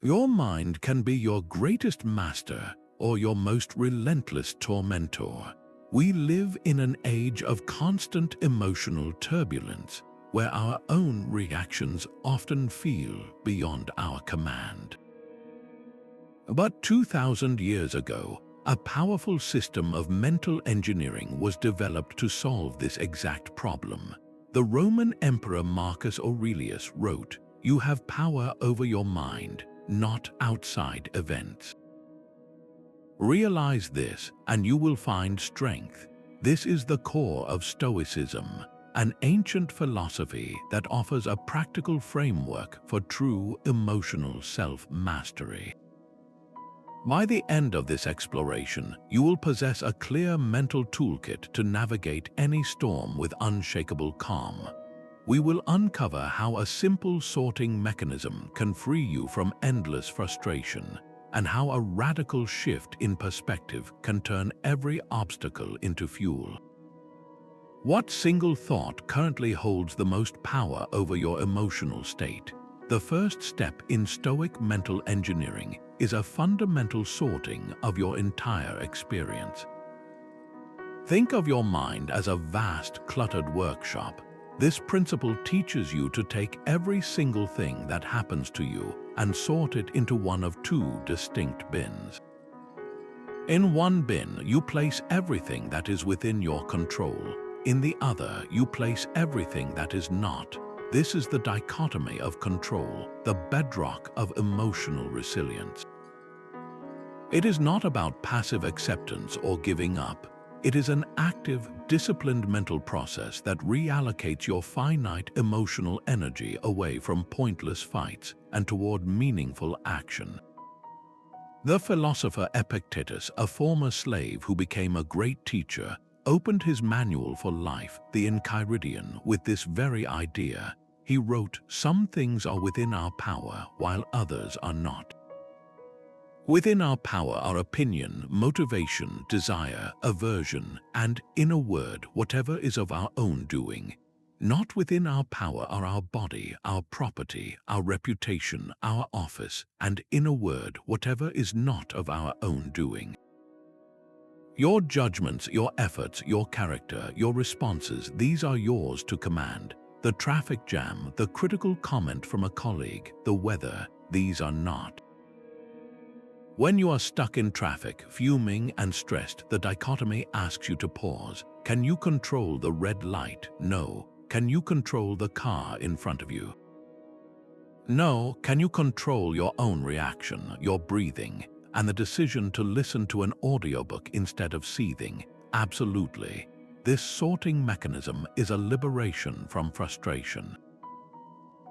Your mind can be your greatest master or your most relentless tormentor. We live in an age of constant emotional turbulence, where our own reactions often feel beyond our command. But 2,000 years ago, a powerful system of mental engineering was developed to solve this exact problem. The Roman Emperor Marcus Aurelius wrote, "You have power over your mind, not outside events." Realize this, and you will find strength. This is the core of Stoicism, an ancient philosophy that offers a practical framework for true emotional self-mastery. By the end of this exploration, you will possess a clear mental toolkit to navigate any storm with unshakable calm. We will uncover how a simple sorting mechanism can free you from endless frustration, and how a radical shift in perspective can turn every obstacle into fuel. What single thought currently holds the most power over your emotional state? The first step in Stoic mental engineering is a fundamental sorting of your entire experience. Think of your mind as a vast, cluttered workshop. This principle teaches you to take every single thing that happens to you and sort it into one of two distinct bins. In one bin, you place everything that is within your control. In the other, you place everything that is not. This is the dichotomy of control, the bedrock of emotional resilience. It is not about passive acceptance or giving up. It is an active, disciplined mental process that reallocates your finite emotional energy away from pointless fights and toward meaningful action. The philosopher Epictetus, a former slave who became a great teacher, opened his manual for life, the Enchiridion, with this very idea. He wrote, "Some things are within our power, while others are not." Within our power are opinion, motivation, desire, aversion, and, in a word, whatever is of our own doing. Not within our power are our body, our property, our reputation, our office, and, in a word, whatever is not of our own doing. Your judgments, your efforts, your character, your responses, these are yours to command. The traffic jam, the critical comment from a colleague, the weather, these are not. When you are stuck in traffic, fuming and stressed, the dichotomy asks you to pause. Can you control the red light? No. Can you control the car in front of you? No. Can you control your own reaction, your breathing, and the decision to listen to an audiobook instead of seething? Absolutely. This sorting mechanism is a liberation from frustration.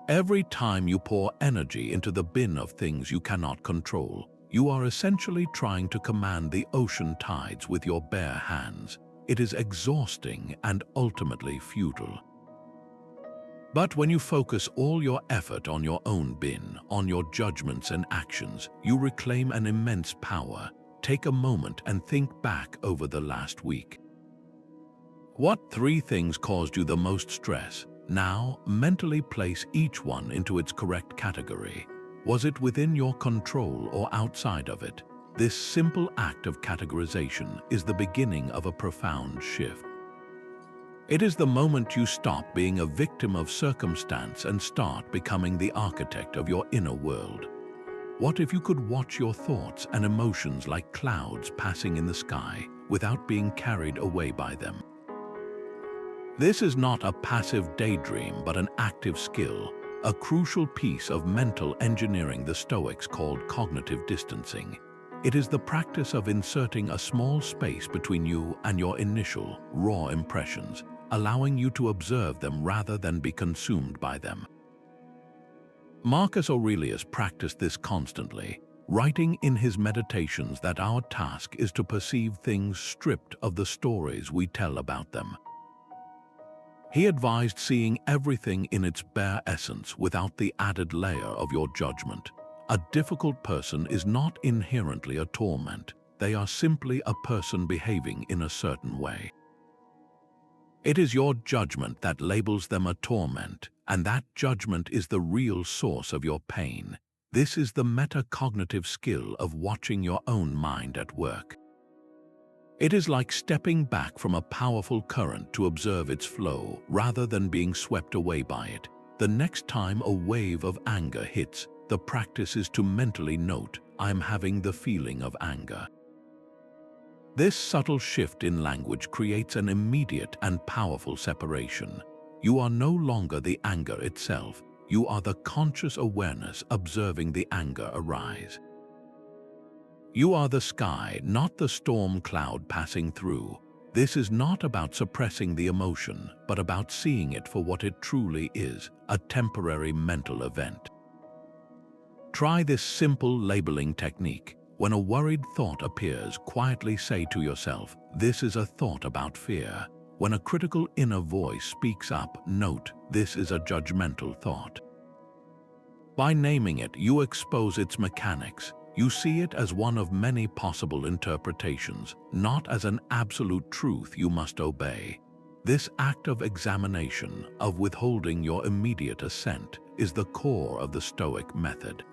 Every time you pour energy into the bin of things you cannot control, you are essentially trying to command the ocean tides with your bare hands. It is exhausting and ultimately futile. But when you focus all your effort on your own bin, on your judgments and actions, you reclaim an immense power. Take a moment and think back over the last week. What 3 things caused you the most stress? Now, mentally place each one into its correct category. Was it within your control or outside of it? This simple act of categorization is the beginning of a profound shift. It is the moment you stop being a victim of circumstance and start becoming the architect of your inner world. What if you could watch your thoughts and emotions like clouds passing in the sky without being carried away by them? This is not a passive daydream but an active skill, a crucial piece of mental engineering the Stoics called cognitive distancing. It is the practice of inserting a small space between you and your initial, raw impressions, allowing you to observe them rather than be consumed by them. Marcus Aurelius practiced this constantly, writing in his meditations that our task is to perceive things stripped of the stories we tell about them. He advised seeing everything in its bare essence without the added layer of your judgment. A difficult person is not inherently a torment. They are simply a person behaving in a certain way. It is your judgment that labels them a torment, and that judgment is the real source of your pain. This is the metacognitive skill of watching your own mind at work. It is like stepping back from a powerful current to observe its flow rather than being swept away by it. The next time a wave of anger hits, the practice is to mentally note, "I'm having the feeling of anger." This subtle shift in language creates an immediate and powerful separation. You are no longer the anger itself. You are the conscious awareness observing the anger arise. You are the sky, not the storm cloud passing through. This is not about suppressing the emotion, but about seeing it for what it truly is, a temporary mental event. Try this simple labeling technique. When a worried thought appears, quietly say to yourself, "This is a thought about fear." When a critical inner voice speaks up, note, "This is a judgmental thought." By naming it, you expose its mechanics. You see it as one of many possible interpretations, not as an absolute truth you must obey. This act of examination, of withholding your immediate assent, is the core of the Stoic method.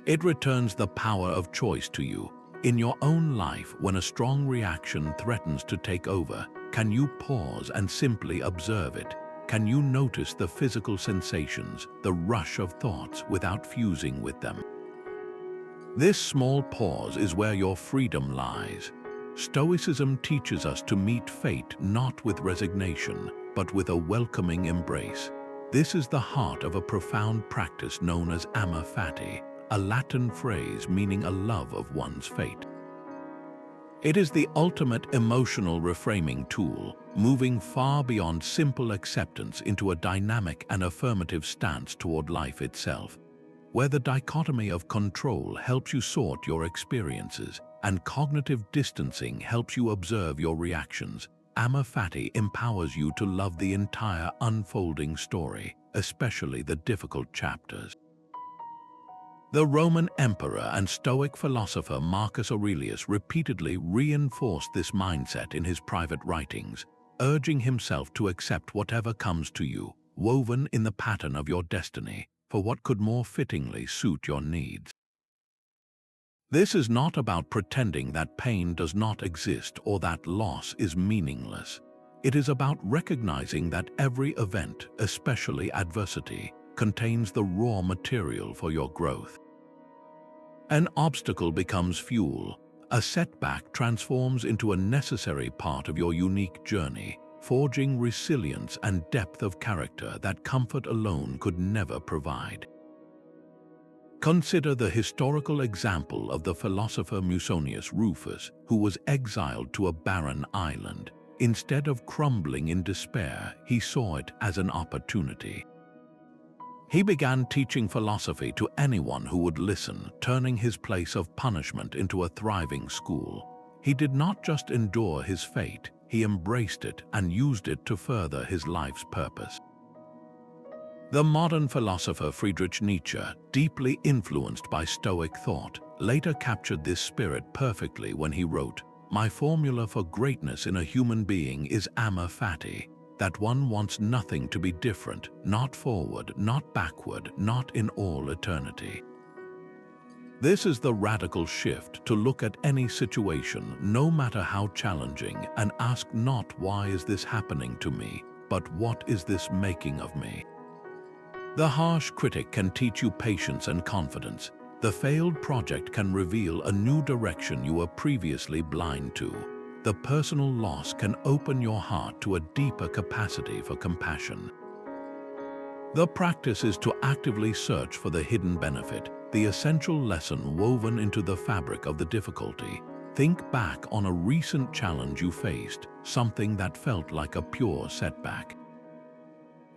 It returns the power of choice to you. In your own life, when a strong reaction threatens to take over, can you pause and simply observe it? Can you notice the physical sensations, the rush of thoughts, without fusing with them? This small pause is where your freedom lies. Stoicism teaches us to meet fate not with resignation, but with a welcoming embrace. This is the heart of a profound practice known as Amor Fati, a Latin phrase meaning a love of one's fate. It is the ultimate emotional reframing tool, moving far beyond simple acceptance into a dynamic and affirmative stance toward life itself. Where the dichotomy of control helps you sort your experiences and cognitive distancing helps you observe your reactions, Amor Fati empowers you to love the entire unfolding story, especially the difficult chapters. The Roman emperor and Stoic philosopher Marcus Aurelius repeatedly reinforced this mindset in his private writings, urging himself to accept whatever comes to you, woven in the pattern of your destiny, for what could more fittingly suit your needs. This is not about pretending that pain does not exist or that loss is meaningless. It is about recognizing that every event, especially adversity, contains the raw material for your growth. An obstacle becomes fuel. A setback transforms into a necessary part of your unique journey, forging resilience and depth of character that comfort alone could never provide. Consider the historical example of the philosopher Musonius Rufus, who was exiled to a barren island. Instead of crumbling in despair, he saw it as an opportunity. He began teaching philosophy to anyone who would listen, turning his place of punishment into a thriving school. He did not just endure his fate, he embraced it and used it to further his life's purpose. The modern philosopher Friedrich Nietzsche, deeply influenced by Stoic thought, later captured this spirit perfectly when he wrote, "My formula for greatness in a human being is Amor Fati, that one wants nothing to be different, not forward, not backward, not in all eternity." This is the radical shift to look at any situation, no matter how challenging, and ask not "Why is this happening to me?" but "What is this making of me?" The harsh critic can teach you patience and confidence. The failed project can reveal a new direction you were previously blind to. The personal loss can open your heart to a deeper capacity for compassion. The practice is to actively search for the hidden benefit, the essential lesson woven into the fabric of the difficulty. Think back on a recent challenge you faced, something that felt like a pure setback.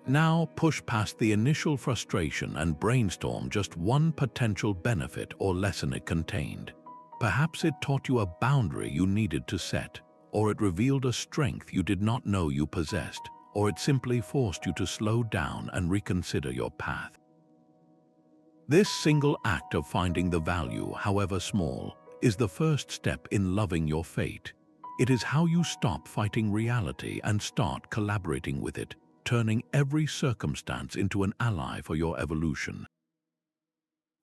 Now push past the initial frustration and brainstorm just one potential benefit or lesson it contained. Perhaps it taught you a boundary you needed to set, or it revealed a strength you did not know you possessed, or it simply forced you to slow down and reconsider your path. This single act of finding the value, however small, is the first step in loving your fate. It is how you stop fighting reality and start collaborating with it, turning every circumstance into an ally for your evolution.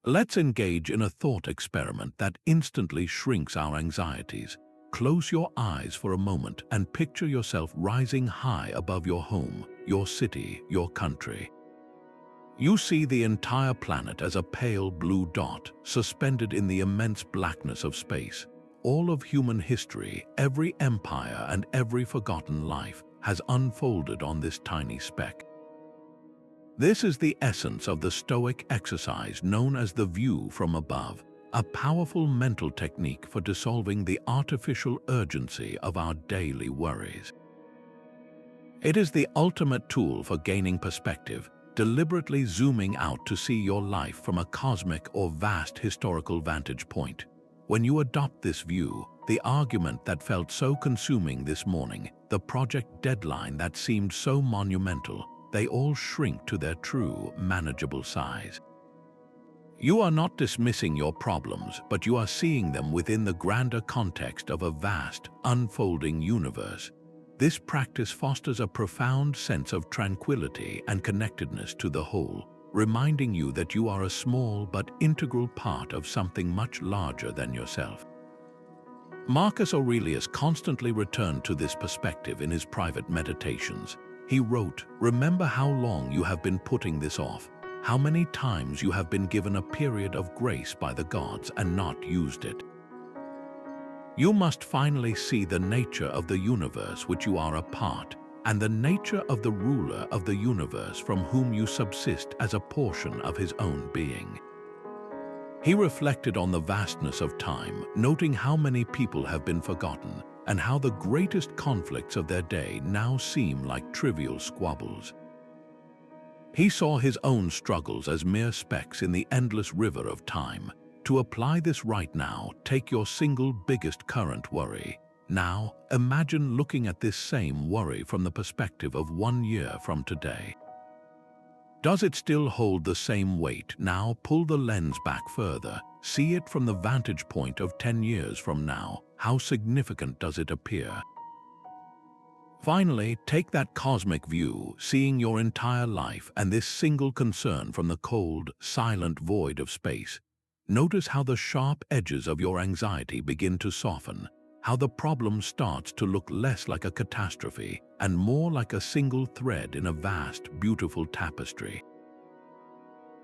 Let's engage in a thought experiment that instantly shrinks our anxieties. Close your eyes for a moment and picture yourself rising high above your home, your city, your country. You see the entire planet as a pale blue dot suspended in the immense blackness of space. All of human history, every empire and every forgotten life has unfolded on this tiny speck. This is the essence of the Stoic exercise known as the view from above, a powerful mental technique for dissolving the artificial urgency of our daily worries. It is the ultimate tool for gaining perspective, deliberately zooming out to see your life from a cosmic or vast historical vantage point. When you adopt this view, the argument that felt so consuming this morning, the project deadline that seemed so monumental, they all shrink to their true, manageable size. You are not dismissing your problems, but you are seeing them within the grander context of a vast, unfolding universe. This practice fosters a profound sense of tranquility and connectedness to the whole, reminding you that you are a small but integral part of something much larger than yourself. Marcus Aurelius constantly returned to this perspective in his private meditations. He wrote, "Remember how long you have been putting this off, how many times you have been given a period of grace by the gods and not used it. You must finally see the nature of the universe which you are a part, and the nature of the ruler of the universe from whom you subsist as a portion of his own being." He reflected on the vastness of time, noting how many people have been forgotten, and how the greatest conflicts of their day now seem like trivial squabbles. He saw his own struggles as mere specks in the endless river of time. To apply this right now, take your single biggest current worry. Now, imagine looking at this same worry from the perspective of 1 year from today. Does it still hold the same weight? Now pull the lens back further. See it from the vantage point of 10 years from now. How significant does it appear? Finally, take that cosmic view, seeing your entire life and this single concern from the cold, silent void of space. Notice how the sharp edges of your anxiety begin to soften, how the problem starts to look less like a catastrophe and more like a single thread in a vast, beautiful tapestry.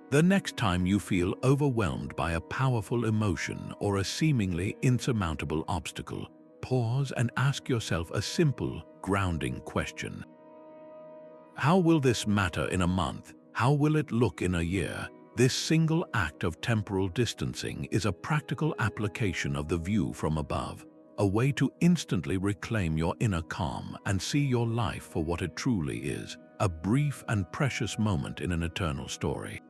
The next time you feel overwhelmed by a powerful emotion or a seemingly insurmountable obstacle, pause and ask yourself a simple, grounding question. How will this matter in a month? How will it look in a year? This single act of temporal distancing is a practical application of the view from above, a way to instantly reclaim your inner calm and see your life for what it truly is, a brief and precious moment in an eternal story.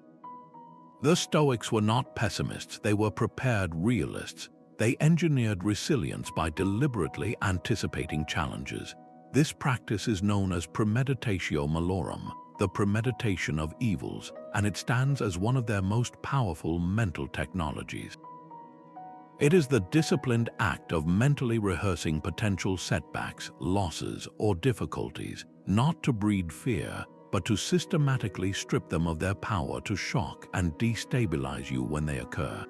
The Stoics were not pessimists, they were prepared realists. They engineered resilience by deliberately anticipating challenges. This practice is known as Premeditatio Malorum, the Premeditation of Evils, and it stands as one of their most powerful mental technologies. It is the disciplined act of mentally rehearsing potential setbacks, losses, or difficulties, not to breed fear, but to systematically strip them of their power to shock and destabilize you when they occur.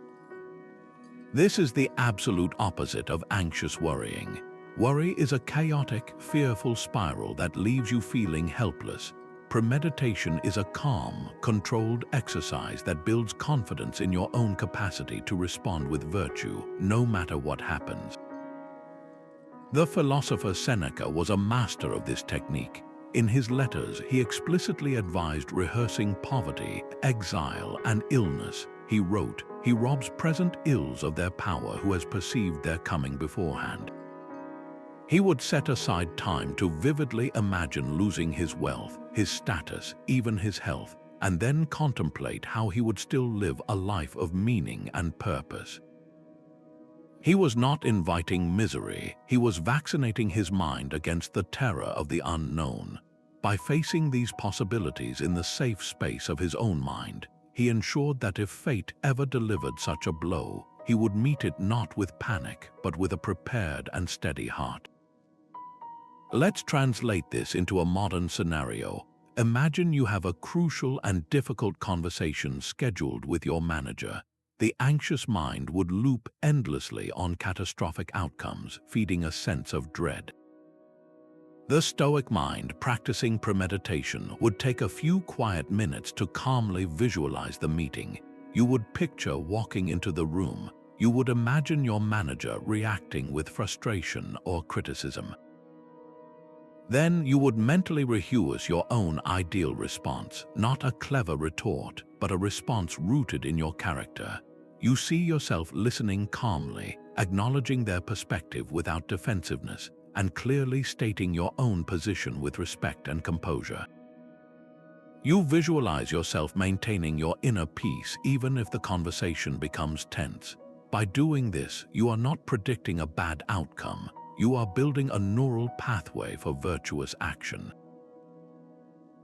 This is the absolute opposite of anxious worrying. Worry is a chaotic, fearful spiral that leaves you feeling helpless. Premeditation is a calm, controlled exercise that builds confidence in your own capacity to respond with virtue, no matter what happens. The philosopher Seneca was a master of this technique. In his letters, he explicitly advised rehearsing poverty, exile, and illness. He wrote, "He robs present ills of their power who has perceived their coming beforehand." He would set aside time to vividly imagine losing his wealth, his status, even his health, and then contemplate how he would still live a life of meaning and purpose. He was not inviting misery, he was vaccinating his mind against the terror of the unknown. By facing these possibilities in the safe space of his own mind, he ensured that if fate ever delivered such a blow, he would meet it not with panic, but with a prepared and steady heart. Let's translate this into a modern scenario. Imagine you have a crucial and difficult conversation scheduled with your manager. the anxious mind would loop endlessly on catastrophic outcomes, feeding a sense of dread. The Stoic mind, practicing premeditation, would take a few quiet minutes to calmly visualize the meeting. You would picture walking into the room. You would imagine your manager reacting with frustration or criticism. Then you would mentally rehearse your own ideal response, not a clever retort, but a response rooted in your character. You see yourself listening calmly, acknowledging their perspective without defensiveness, and clearly stating your own position with respect and composure. You visualize yourself maintaining your inner peace even if the conversation becomes tense. By doing this, you are not predicting a bad outcome. You are building a neural pathway for virtuous action.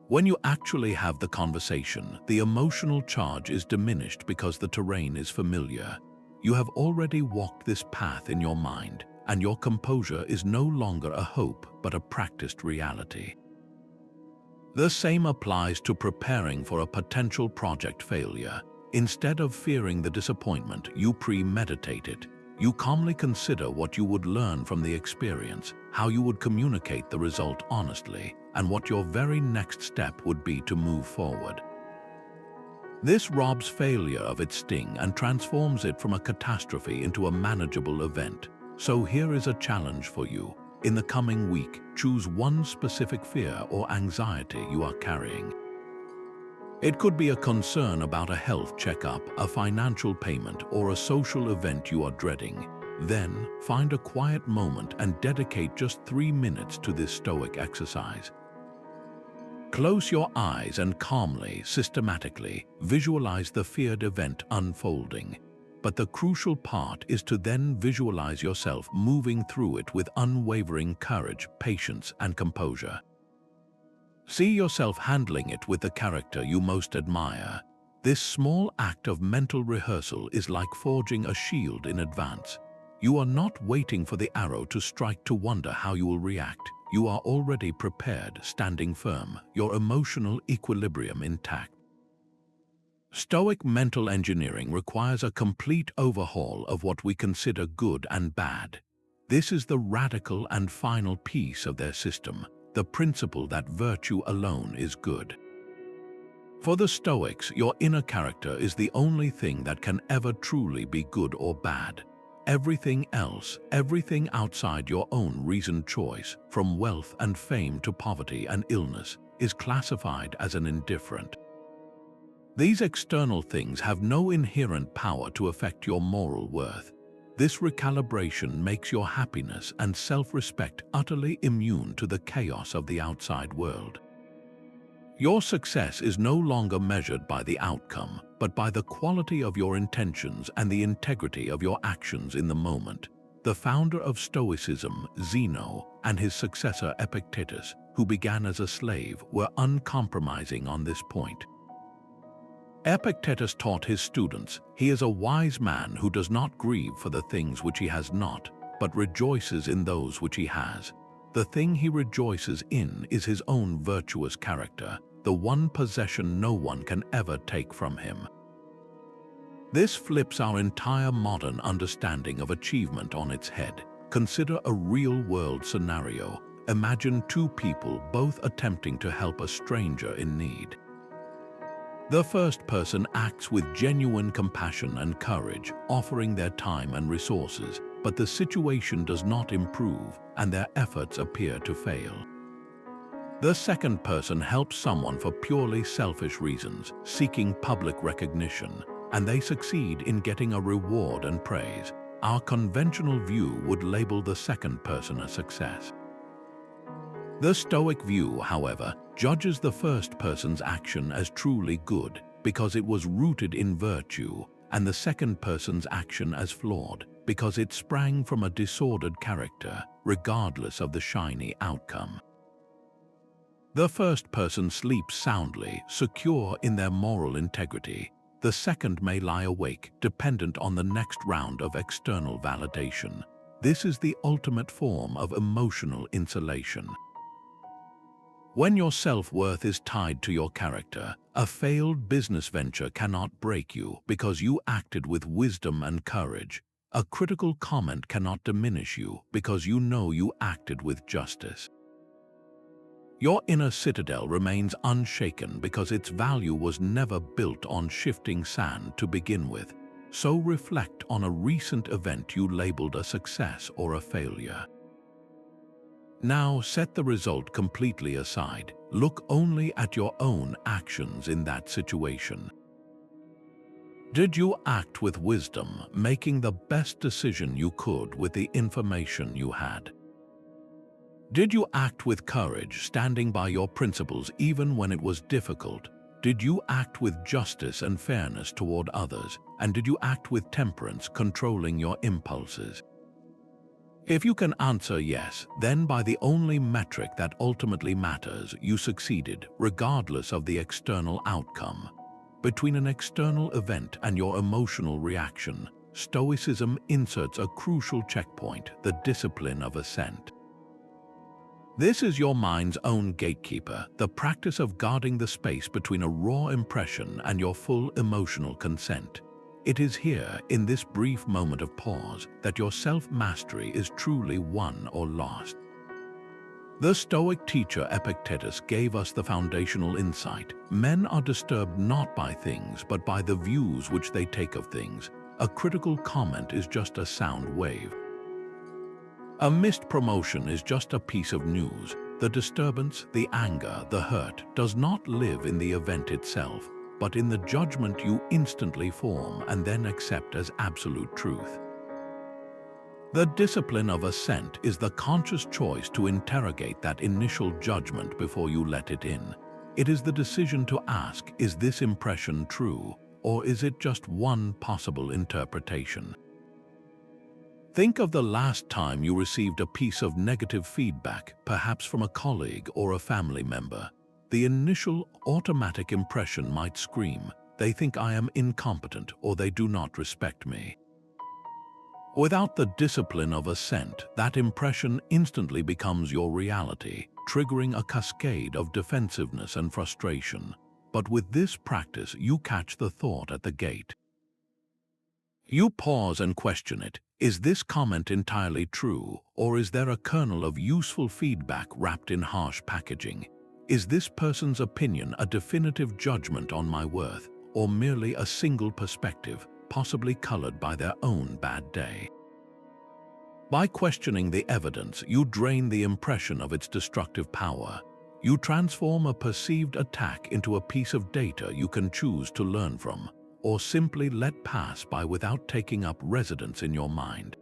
When you actually have the conversation, the emotional charge is diminished because the terrain is familiar. You have already walked this path in your mind, and your composure is no longer a hope but a practiced reality. The same applies to preparing for a potential project failure. Instead of fearing the disappointment, you premeditate it. You calmly consider what you would learn from the experience, how you would communicate the result honestly, and what your very next step would be to move forward. This robs failure of its sting and transforms it from a catastrophe into a manageable event. So here is a challenge for you. In the coming week, choose one specific fear or anxiety you are carrying. It could be a concern about a health checkup, a financial payment, or a social event you are dreading. Then, find a quiet moment and dedicate just 3 minutes to this Stoic exercise. Close your eyes and calmly, systematically, visualize the feared event unfolding. But the crucial part is to then visualize yourself moving through it with unwavering courage, patience, and composure. See yourself handling it with the character you most admire. This small act of mental rehearsal is like forging a shield in advance. You are not waiting for the arrow to strike to wonder how you will react. You are already prepared, standing firm, your emotional equilibrium intact. Stoic mental engineering requires a complete overhaul of what we consider good and bad. This is the radical and final piece of their system, the principle that virtue alone is good. For the Stoics, your inner character is the only thing that can ever truly be good or bad. Everything else, everything outside your own reasoned choice, from wealth and fame to poverty and illness, is classified as an indifferent. These external things have no inherent power to affect your moral worth. This recalibration makes your happiness and self-respect utterly immune to the chaos of the outside world. Your success is no longer measured by the outcome, but by the quality of your intentions and the integrity of your actions in the moment. The founder of Stoicism, Zeno, and his successor Epictetus, who began as a slave, were uncompromising on this point. Epictetus taught his students, "He is a wise man who does not grieve for the things which he has not, but rejoices in those which he has. The thing he rejoices in is his own virtuous character, the one possession no one can ever take from him." This flips our entire modern understanding of achievement on its head. Consider a real-world scenario. Imagine two people both attempting to help a stranger in need. The first person acts with genuine compassion and courage, offering their time and resources, but the situation does not improve and their efforts appear to fail. The second person helps someone for purely selfish reasons, seeking public recognition, and they succeed in getting a reward and praise. Our conventional view would label the second person a success. The Stoic view, however, judges the first person's action as truly good because it was rooted in virtue, and the second person's action as flawed because it sprang from a disordered character, regardless of the shiny outcome. The first person sleeps soundly, secure in their moral integrity. The second may lie awake, dependent on the next round of external validation. This is the ultimate form of emotional insulation. When your self-worth is tied to your character, a failed business venture cannot break you because you acted with wisdom and courage. A critical comment cannot diminish you because you know you acted with justice. Your inner citadel remains unshaken because its value was never built on shifting sand to begin with. So reflect on a recent event you labeled a success or a failure. Now set the result completely aside. Look only at your own actions in that situation. Did you act with wisdom, making the best decision you could with the information you had? Did you act with courage, standing by your principles even when it was difficult? Did you act with justice and fairness toward others? And did you act with temperance, controlling your impulses? If you can answer yes, then by the only metric that ultimately matters, you succeeded, regardless of the external outcome. Between an external event and your emotional reaction, Stoicism inserts a crucial checkpoint, the discipline of assent. This is your mind's own gatekeeper, the practice of guarding the space between a raw impression and your full emotional consent. It is here, in this brief moment of pause, that your self-mastery is truly won or lost. The Stoic teacher Epictetus gave us the foundational insight. Men are disturbed not by things, but by the views which they take of things. A critical comment is just a sound wave. A missed promotion is just a piece of news. The disturbance, the anger, the hurt does not live in the event itself, but in the judgment you instantly form and then accept as absolute truth. The discipline of assent is the conscious choice to interrogate that initial judgment before you let it in. It is the decision to ask, is this impression true, or is it just one possible interpretation? Think of the last time you received a piece of negative feedback, perhaps from a colleague or a family member. The initial automatic impression might scream, they think I am incompetent or they do not respect me. Without the discipline of assent, that impression instantly becomes your reality, triggering a cascade of defensiveness and frustration. But with this practice, you catch the thought at the gate. You pause and question it. Is this comment entirely true, or is there a kernel of useful feedback wrapped in harsh packaging? Is this person's opinion a definitive judgment on my worth, or merely a single perspective, possibly colored by their own bad day? By questioning the evidence, you drain the impression of its destructive power. You transform a perceived attack into a piece of data you can choose to learn from, or simply let pass by without taking up residence in your mind.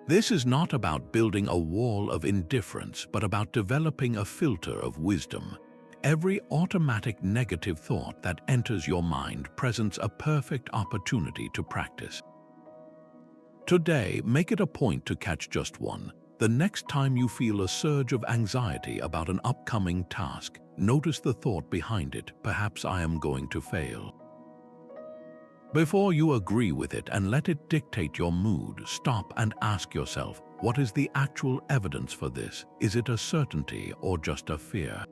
This is not about building a wall of indifference, but about developing a filter of wisdom. Every automatic negative thought that enters your mind presents a perfect opportunity to practice. Today, make it a point to catch just one. The next time you feel a surge of anxiety about an upcoming task, notice the thought behind it, perhaps I am going to fail. Before you agree with it and let it dictate your mood, stop and ask yourself, what is the actual evidence for this? Is it a certainty or just a fear?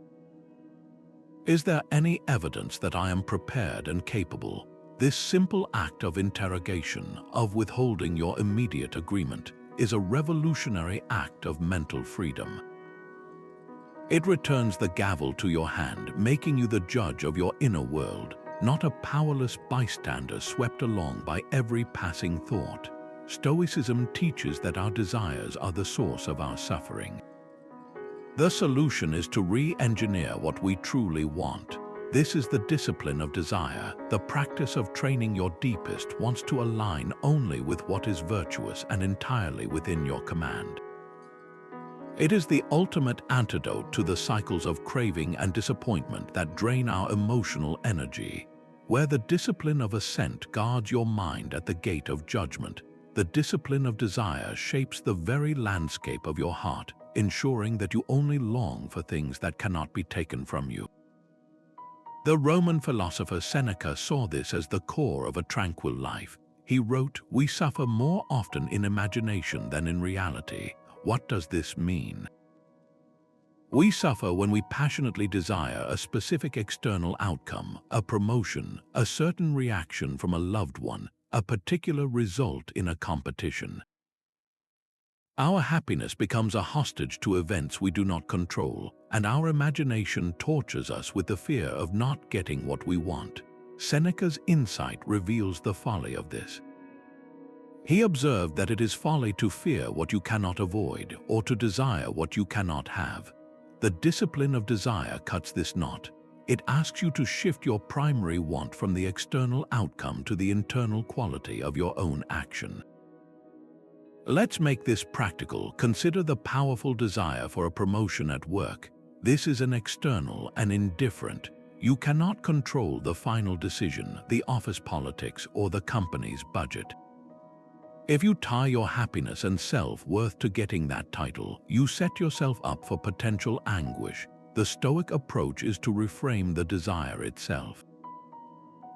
Is there any evidence that I am prepared and capable? This simple act of interrogation, of withholding your immediate agreement, is a revolutionary act of mental freedom. It returns the gavel to your hand, making you the judge of your inner world, not a powerless bystander swept along by every passing thought. Stoicism teaches that our desires are the source of our suffering. The solution is to re-engineer what we truly want. This is the discipline of desire, the practice of training your deepest wants to align only with what is virtuous and entirely within your command. It is the ultimate antidote to the cycles of craving and disappointment that drain our emotional energy. Where the discipline of assent guards your mind at the gate of judgment, the discipline of desire shapes the very landscape of your heart, ensuring that you only long for things that cannot be taken from you. The Roman philosopher Seneca saw this as the core of a tranquil life. He wrote, "We suffer more often in imagination than in reality." What does this mean? We suffer when we passionately desire a specific external outcome, a promotion, a certain reaction from a loved one, a particular result in a competition. Our happiness becomes a hostage to events we do not control, and our imagination tortures us with the fear of not getting what we want. Seneca's insight reveals the folly of this. He observed that it is folly to fear what you cannot avoid or to desire what you cannot have. The discipline of desire cuts this knot. It asks you to shift your primary want from the external outcome to the internal quality of your own action. Let's make this practical. Consider the powerful desire for a promotion at work. This is an external and indifferent. You cannot control the final decision, the office politics, or the company's budget. If you tie your happiness and self-worth to getting that title, you set yourself up for potential anguish. The Stoic approach is to reframe the desire itself.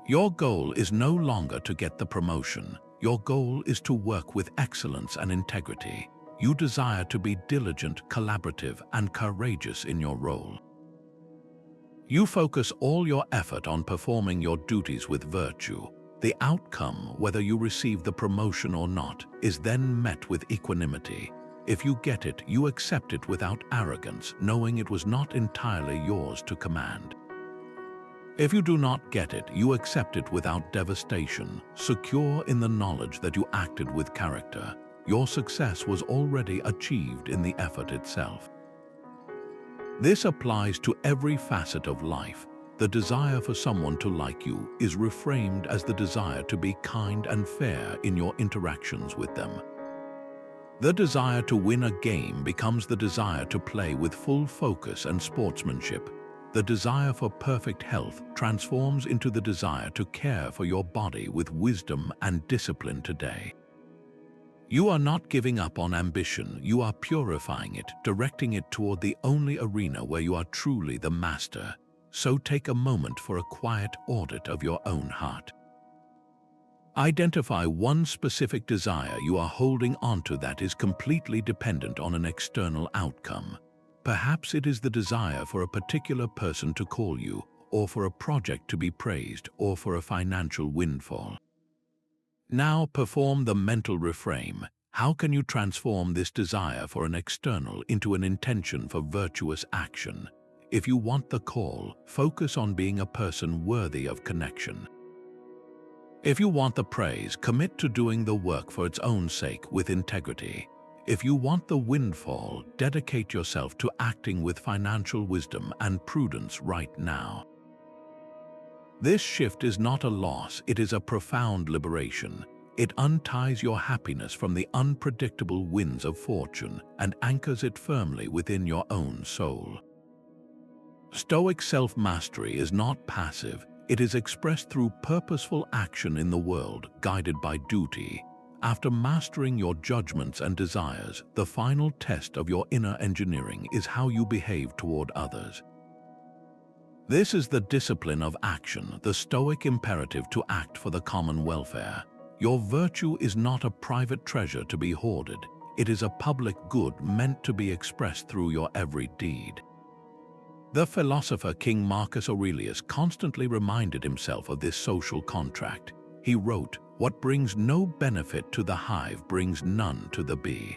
Your goal is no longer to get the promotion. Your goal is to work with excellence and integrity. You desire to be diligent, collaborative, and courageous in your role. You focus all your effort on performing your duties with virtue. The outcome, whether you receive the promotion or not, is then met with equanimity. If you get it, you accept it without arrogance, knowing it was not entirely yours to command. If you do not get it, you accept it without devastation, secure in the knowledge that you acted with character. Your success was already achieved in the effort itself. This applies to every facet of life. The desire for someone to like you is reframed as the desire to be kind and fair in your interactions with them. The desire to win a game becomes the desire to play with full focus and sportsmanship. The desire for perfect health transforms into the desire to care for your body with wisdom and discipline today. You are not giving up on ambition, you are purifying it, directing it toward the only arena where you are truly the master. So take a moment for a quiet audit of your own heart. Identify one specific desire you are holding onto that is completely dependent on an external outcome. Perhaps it is the desire for a particular person to call you, or for a project to be praised, or for a financial windfall. Now perform the mental reframe. How can you transform this desire for an external into an intention for virtuous action? If you want the call, focus on being a person worthy of connection. If you want the praise, commit to doing the work for its own sake with integrity. If you want the windfall, dedicate yourself to acting with financial wisdom and prudence right now. This shift is not a loss, it is a profound liberation. It unties your happiness from the unpredictable winds of fortune and anchors it firmly within your own soul. Stoic self-mastery is not passive, it is expressed through purposeful action in the world, guided by duty. After mastering your judgments and desires, the final test of your inner engineering is how you behave toward others. This is the discipline of action, the Stoic imperative to act for the common welfare. Your virtue is not a private treasure to be hoarded, it is a public good meant to be expressed through your every deed. The philosopher King Marcus Aurelius constantly reminded himself of this social contract. He wrote, "What brings no benefit to the hive brings none to the bee."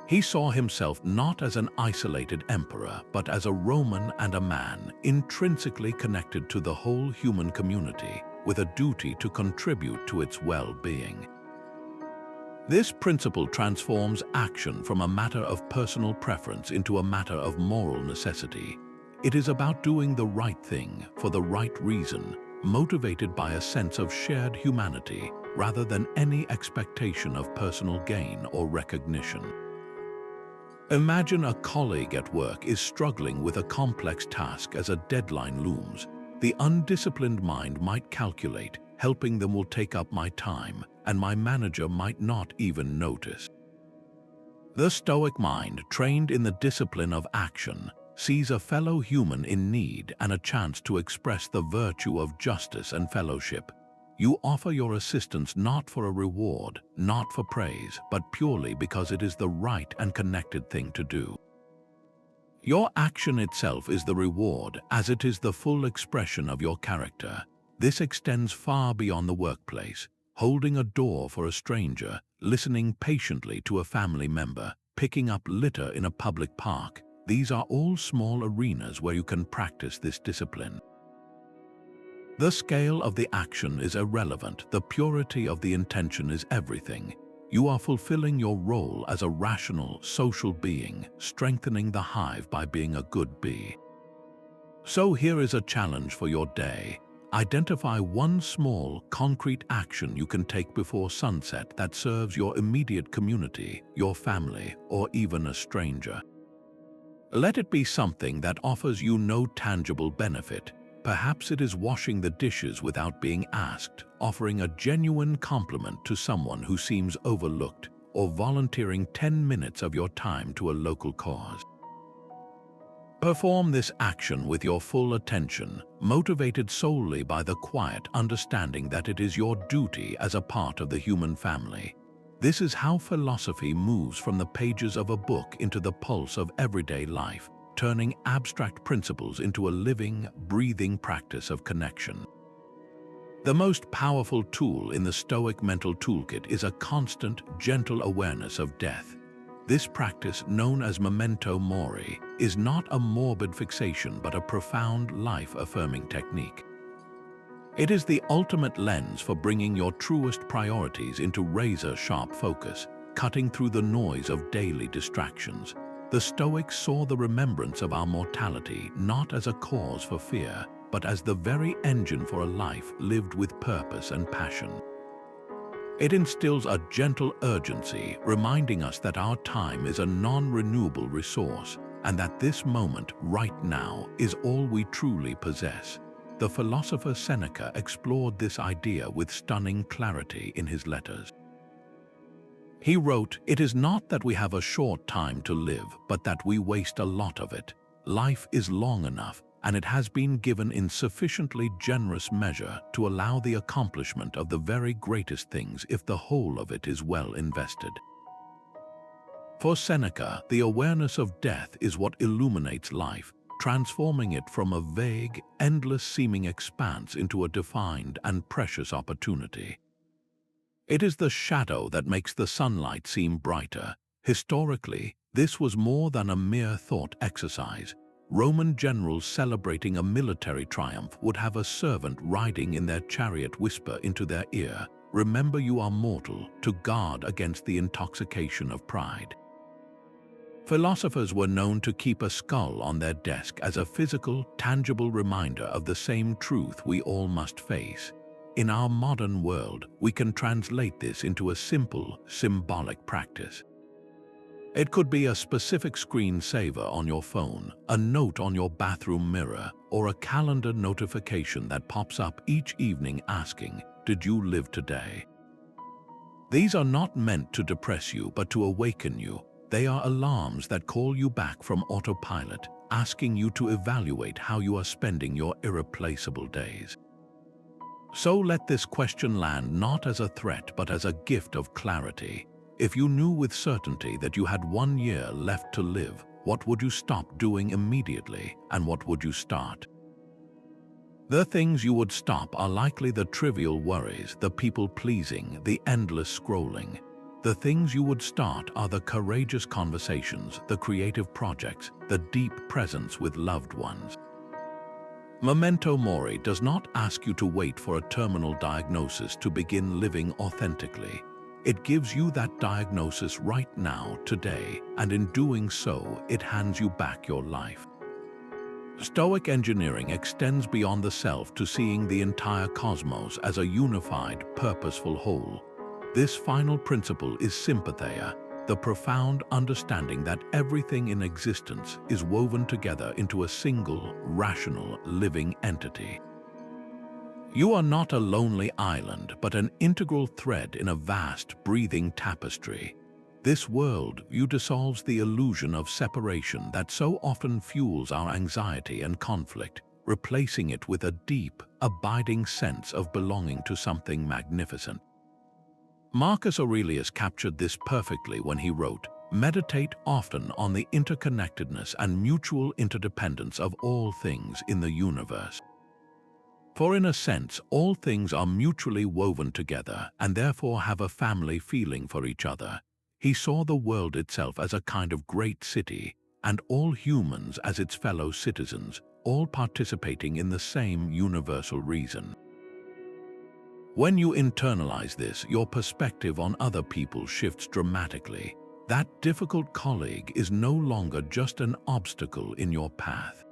He saw himself not as an isolated emperor, but as a Roman and a man, intrinsically connected to the whole human community, with a duty to contribute to its well-being. This principle transforms action from a matter of personal preference into a matter of moral necessity. It is about doing the right thing for the right reason, motivated by a sense of shared humanity rather than any expectation of personal gain or recognition. Imagine a colleague at work is struggling with a complex task as a deadline looms. The undisciplined mind might calculate, helping them will take up my time, and my manager might not even notice. The Stoic mind, trained in the discipline of action, sees a fellow human in need and a chance to express the virtue of justice and fellowship. You offer your assistance not for a reward, not for praise, but purely because it is the right and connected thing to do. Your action itself is the reward, as it is the full expression of your character. This extends far beyond the workplace. Holding a door for a stranger, listening patiently to a family member, picking up litter in a public park, these are all small arenas where you can practice this discipline. The scale of the action is irrelevant. The purity of the intention is everything. You are fulfilling your role as a rational, social being, strengthening the hive by being a good bee. So here is a challenge for your day. Identify one small, concrete action you can take before sunset that serves your immediate community, your family, or even a stranger. Let it be something that offers you no tangible benefit. Perhaps it is washing the dishes without being asked, offering a genuine compliment to someone who seems overlooked, or volunteering 10 minutes of your time to a local cause. Perform this action with your full attention, motivated solely by the quiet understanding that it is your duty as a part of the human family. This is how philosophy moves from the pages of a book into the pulse of everyday life, turning abstract principles into a living, breathing practice of connection. The most powerful tool in the Stoic mental toolkit is a constant, gentle awareness of death. This practice, known as Memento Mori, is not a morbid fixation but a profound, life-affirming technique. It is the ultimate lens for bringing your truest priorities into razor-sharp focus, cutting through the noise of daily distractions. The Stoics saw the remembrance of our mortality not as a cause for fear, but as the very engine for a life lived with purpose and passion. It instills a gentle urgency, reminding us that our time is a non-renewable resource, and that this moment, right now, is all we truly possess. The philosopher Seneca explored this idea with stunning clarity in his letters. He wrote, "It is not that we have a short time to live, but that we waste a lot of it. Life is long enough, and it has been given in sufficiently generous measure to allow the accomplishment of the very greatest things if the whole of it is well invested." For Seneca, the awareness of death is what illuminates life, transforming it from a vague, endless-seeming expanse into a defined and precious opportunity. It is the shadow that makes the sunlight seem brighter. Historically, this was more than a mere thought exercise. Roman generals celebrating a military triumph would have a servant riding in their chariot whisper into their ear, "Remember you are mortal," to guard against the intoxication of pride. Philosophers were known to keep a skull on their desk as a physical, tangible reminder of the same truth we all must face. In our modern world, we can translate this into a simple, symbolic practice. It could be a specific screensaver on your phone, a note on your bathroom mirror, or a calendar notification that pops up each evening asking, "Did you live today?" These are not meant to depress you, but to awaken you. They are alarms that call you back from autopilot, asking you to evaluate how you are spending your irreplaceable days. So let this question land not as a threat but as a gift of clarity. If you knew with certainty that you had 1 year left to live, what would you stop doing immediately, and what would you start? The things you would stop are likely the trivial worries, the people-pleasing, the endless scrolling. The things you would start are the courageous conversations, the creative projects, the deep presence with loved ones. Memento Mori does not ask you to wait for a terminal diagnosis to begin living authentically. It gives you that diagnosis right now, today, and in doing so, it hands you back your life. Stoic engineering extends beyond the self to seeing the entire cosmos as a unified, purposeful whole. This final principle is sympatheia, the profound understanding that everything in existence is woven together into a single, rational, living entity. You are not a lonely island, but an integral thread in a vast, breathing tapestry. This worldview dissolves the illusion of separation that so often fuels our anxiety and conflict, replacing it with a deep, abiding sense of belonging to something magnificent. Marcus Aurelius captured this perfectly when he wrote, Meditate often on the interconnectedness and mutual interdependence of all things in the universe. For in a sense, all things are mutually woven together and therefore have a family feeling for each other. He saw the world itself as a kind of great city, and all humans as its fellow citizens, all participating in the same universal reason. When you internalize this, your perspective on other people shifts dramatically. That difficult colleague is no longer just an obstacle in your path.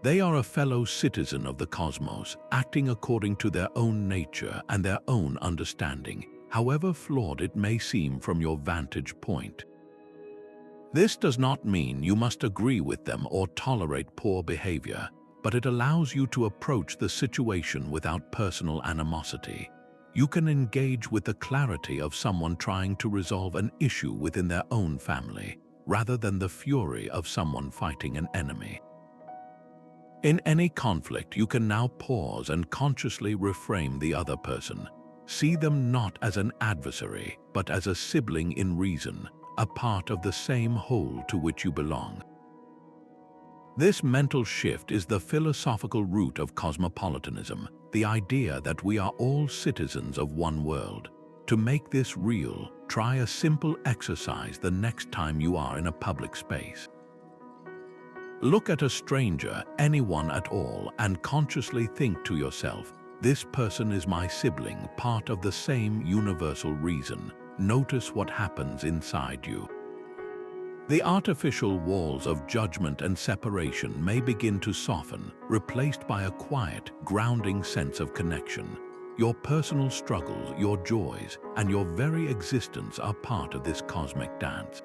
They are a fellow citizen of the cosmos, acting according to their own nature and their own understanding, however flawed it may seem from your vantage point. This does not mean you must agree with them or tolerate poor behavior, but it allows you to approach the situation without personal animosity. You can engage with the clarity of someone trying to resolve an issue within their own family, rather than the fury of someone fighting an enemy. In any conflict, you can now pause and consciously reframe the other person. See them not as an adversary, but as a sibling in reason, a part of the same whole to which you belong. This mental shift is the philosophical root of cosmopolitanism, the idea that we are all citizens of one world. To make this real, try a simple exercise the next time you are in a public space. Look at a stranger, anyone at all, and consciously think to yourself, this person is my sibling, part of the same universal reason. Notice what happens inside you. The artificial walls of judgment and separation may begin to soften, replaced by a quiet, grounding sense of connection. Your personal struggles, your joys, and your very existence are part of this cosmic dance.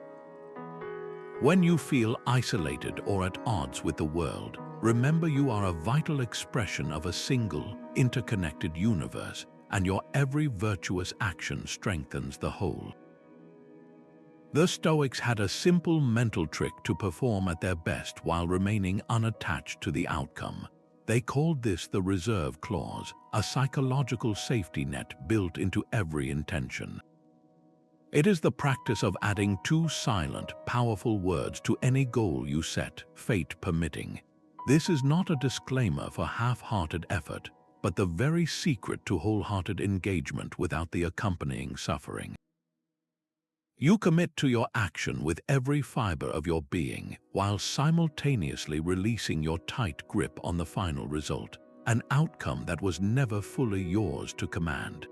When you feel isolated or at odds with the world, remember you are a vital expression of a single, interconnected universe, and your every virtuous action strengthens the whole. The Stoics had a simple mental trick to perform at their best while remaining unattached to the outcome. They called this the reserve clause, a psychological safety net built into every intention. It is the practice of adding two silent, powerful words to any goal you set, fate permitting. This is not a disclaimer for half-hearted effort, but the very secret to wholehearted engagement without the accompanying suffering. You commit to your action with every fiber of your being, while simultaneously releasing your tight grip on the final result, an outcome that was never fully yours to command.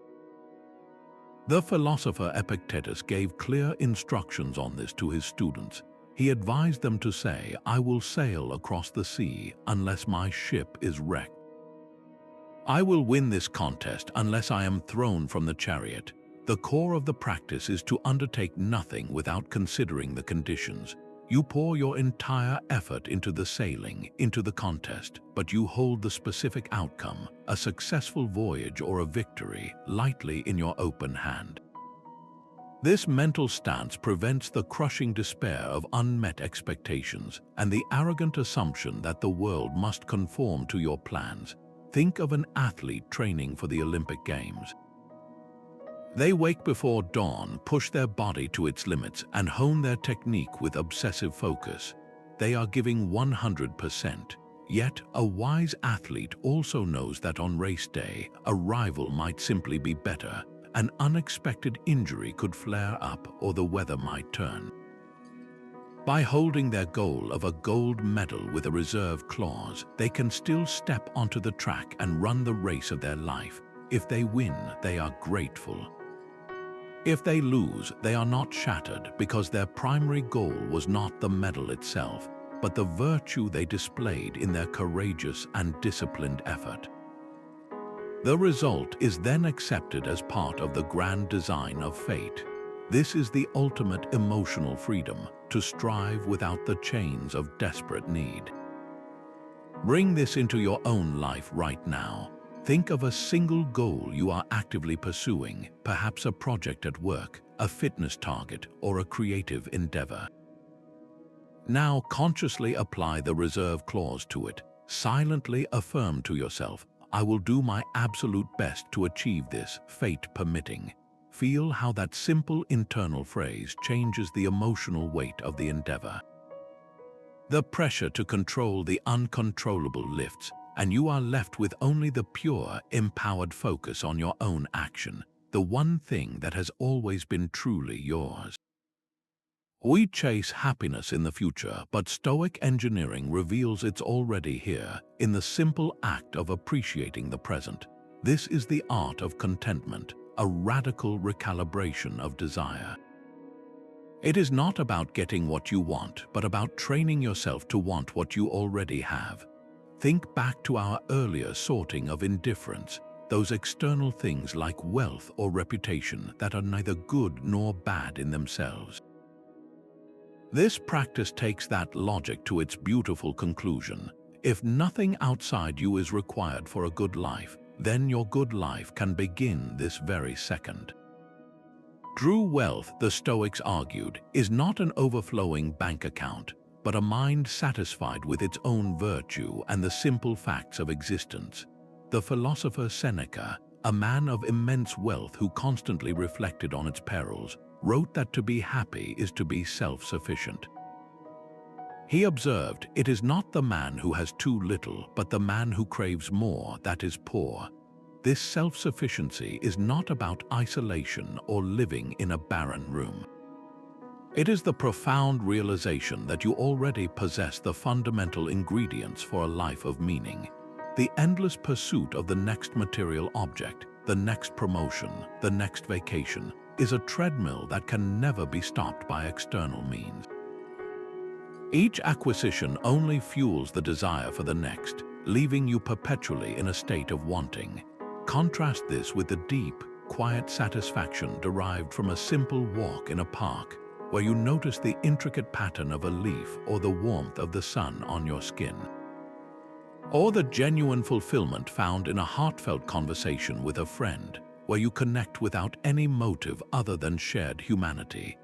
The philosopher Epictetus gave clear instructions on this to his students. He advised them to say, "I will sail across the sea unless my ship is wrecked. I will win this contest unless I am thrown from the chariot." The core of the practice is to undertake nothing without considering the conditions. You pour your entire effort into the sailing, into the contest, but you hold the specific outcome, a successful voyage or a victory, lightly in your open hand. This mental stance prevents the crushing despair of unmet expectations and the arrogant assumption that the world must conform to your plans. Think of an athlete training for the Olympic Games. They wake before dawn, push their body to its limits, and hone their technique with obsessive focus. They are giving 100%. Yet, a wise athlete also knows that on race day, a rival might simply be better, an unexpected injury could flare up, or the weather might turn. By holding their goal of a gold medal with a reserve clause, they can still step onto the track and run the race of their life. If they win, they are grateful. If they lose, they are not shattered because their primary goal was not the medal itself, but the virtue they displayed in their courageous and disciplined effort. The result is then accepted as part of the grand design of fate. This is the ultimate emotional freedom, to strive without the chains of desperate need. Bring this into your own life right now. Think of a single goal you are actively pursuing, perhaps a project at work, a fitness target, or a creative endeavor. Now consciously apply the reserve clause to it. Silently affirm to yourself, "I will do my absolute best to achieve this, fate permitting." feel how that simple internal phrase changes the emotional weight of the endeavor. The pressure to control the uncontrollable lifts, and you are left with only the pure, empowered focus on your own action, the one thing that has always been truly yours. We chase happiness in the future, but Stoic engineering reveals it's already here, in the simple act of appreciating the present. This is the art of contentment, a radical recalibration of desire. It is not about getting what you want, but about training yourself to want what you already have. Think back to our earlier sorting of indifference, those external things like wealth or reputation that are neither good nor bad in themselves. This practice takes that logic to its beautiful conclusion. If nothing outside you is required for a good life, then your good life can begin this very second. True wealth, the Stoics argued, is not an overflowing bank account, but a mind satisfied with its own virtue and the simple facts of existence. The philosopher Seneca, a man of immense wealth who constantly reflected on its perils, wrote that to be happy is to be self-sufficient. He observed, "It is not the man who has too little, but the man who craves more that is poor." This self-sufficiency is not about isolation or living in a barren room. It is the profound realization that you already possess the fundamental ingredients for a life of meaning. The endless pursuit of the next material object, the next promotion, the next vacation, is a treadmill that can never be stopped by external means. Each acquisition only fuels the desire for the next, leaving you perpetually in a state of wanting. Contrast this with the deep, quiet satisfaction derived from a simple walk in a park, where you notice the intricate pattern of a leaf or the warmth of the sun on your skin. Or the genuine fulfillment found in a heartfelt conversation with a friend, where you connect without any motive other than shared humanity.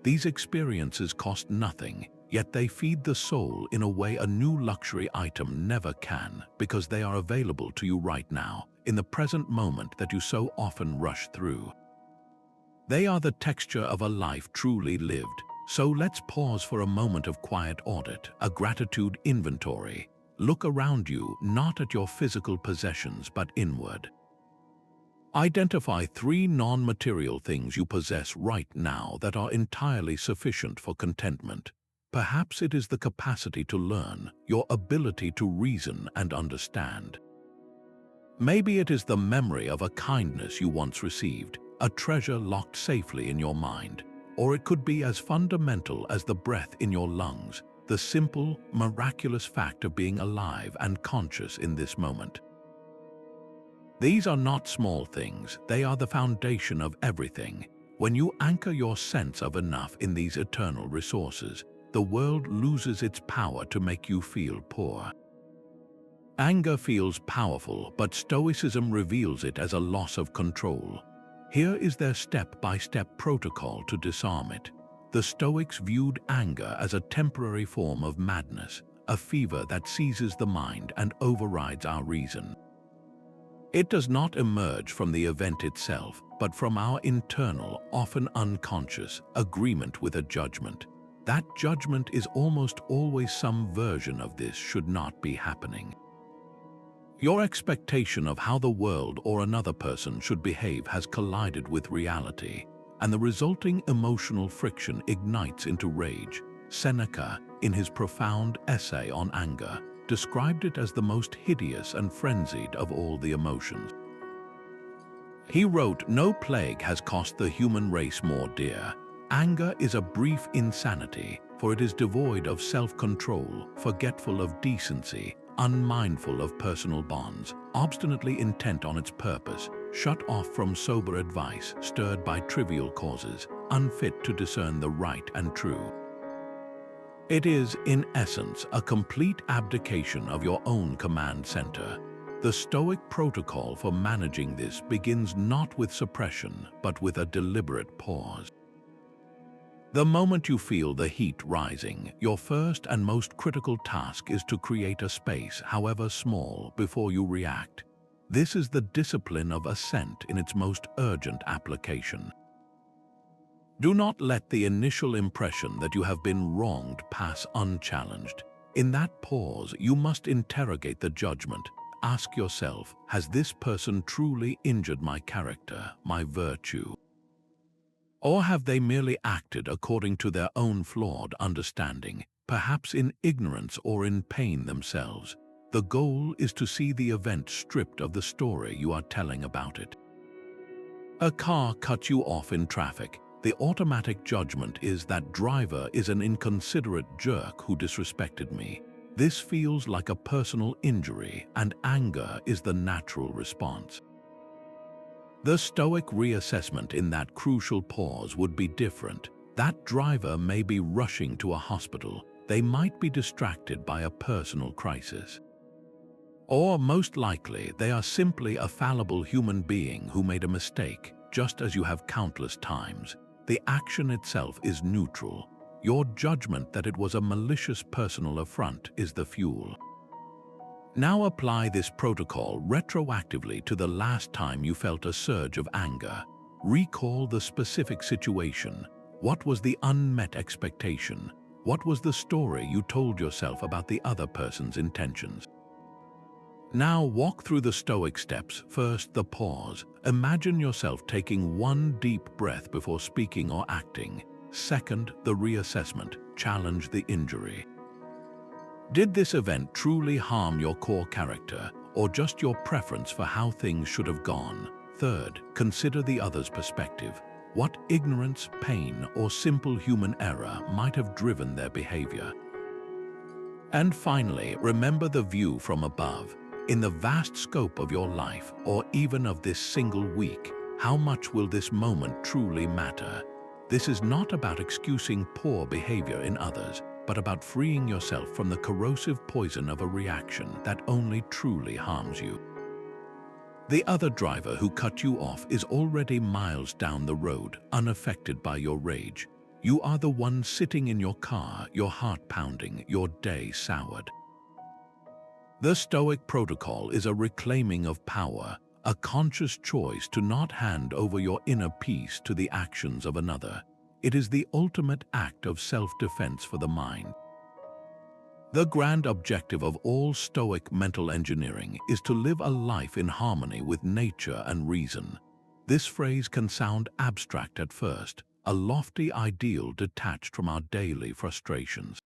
These experiences cost nothing, yet they feed the soul in a way a new luxury item never can, because they are available to you right now, in the present moment that you so often rush through. They are the texture of a life truly lived. So let's pause for a moment of quiet audit, a gratitude inventory. Look around you, not at your physical possessions, but inward. Identify 3 non-material things you possess right now that are entirely sufficient for contentment. Perhaps it is the capacity to learn, your ability to reason and understand. Maybe it is the memory of a kindness you once received, a treasure locked safely in your mind. Or it could be as fundamental as the breath in your lungs, the simple, miraculous fact of being alive and conscious in this moment. These are not small things, they are the foundation of everything. When you anchor your sense of enough in these eternal resources, the world loses its power to make you feel poor. Anger feels powerful, but Stoicism reveals it as a loss of control. Here is their step-by-step protocol to disarm it. The Stoics viewed anger as a temporary form of madness, a fever that seizes the mind and overrides our reason. It does not emerge from the event itself, but from our internal, often unconscious, agreement with a judgment. That judgment is almost always some version of "this should not be happening." Your expectation of how the world or another person should behave has collided with reality, and the resulting emotional friction ignites into rage. Seneca, in his profound essay on anger, described it as the most hideous and frenzied of all the emotions. He wrote, "No plague has cost the human race more dear. Anger is a brief insanity, for it is devoid of self-control, forgetful of decency, unmindful of personal bonds, obstinately intent on its purpose, shut off from sober advice, stirred by trivial causes, unfit to discern the right and true." It is, in essence, a complete abdication of your own command center. The Stoic protocol for managing this begins not with suppression, but with a deliberate pause. The moment you feel the heat rising, your first and most critical task is to create a space, however small, before you react. This is the discipline of assent in its most urgent application. Do not let the initial impression that you have been wronged pass unchallenged. In that pause, you must interrogate the judgment. Ask yourself, has this person truly injured my character, my virtue? Or have they merely acted according to their own flawed understanding, perhaps in ignorance or in pain themselves? The goal is to see the event stripped of the story you are telling about it. A car cuts you off in traffic. The automatic judgment is that driver is an inconsiderate jerk who disrespected me. This feels like a personal injury, and anger is the natural response. The Stoic reassessment in that crucial pause would be different. That driver may be rushing to a hospital. They might be distracted by a personal crisis. Or, most likely, they are simply a fallible human being who made a mistake, just as you have countless times. The action itself is neutral. Your judgment that it was a malicious personal affront is the fuel. Now apply this protocol retroactively to the last time you felt a surge of anger. Recall the specific situation. What was the unmet expectation? What was the story you told yourself about the other person's intentions? Now walk through the Stoic steps. First, the pause. Imagine yourself taking one deep breath before speaking or acting. Second, the reassessment. Challenge the injury. Did this event truly harm your core character, or just your preference for how things should have gone? Third, consider the other's perspective. What ignorance, pain, or simple human error might have driven their behavior? And finally, remember the view from above. In the vast scope of your life, or even of this single week, how much will this moment truly matter? This is not about excusing poor behavior in others, but about freeing yourself from the corrosive poison of a reaction that only truly harms you. The other driver who cut you off is already miles down the road, unaffected by your rage. You are the one sitting in your car, your heart pounding, your day soured. The Stoic protocol is a reclaiming of power, a conscious choice to not hand over your inner peace to the actions of another. It is the ultimate act of self-defense for the mind. The grand objective of all Stoic mental engineering is to live a life in harmony with nature and reason. This phrase can sound abstract at first, a lofty ideal detached from our daily frustrations.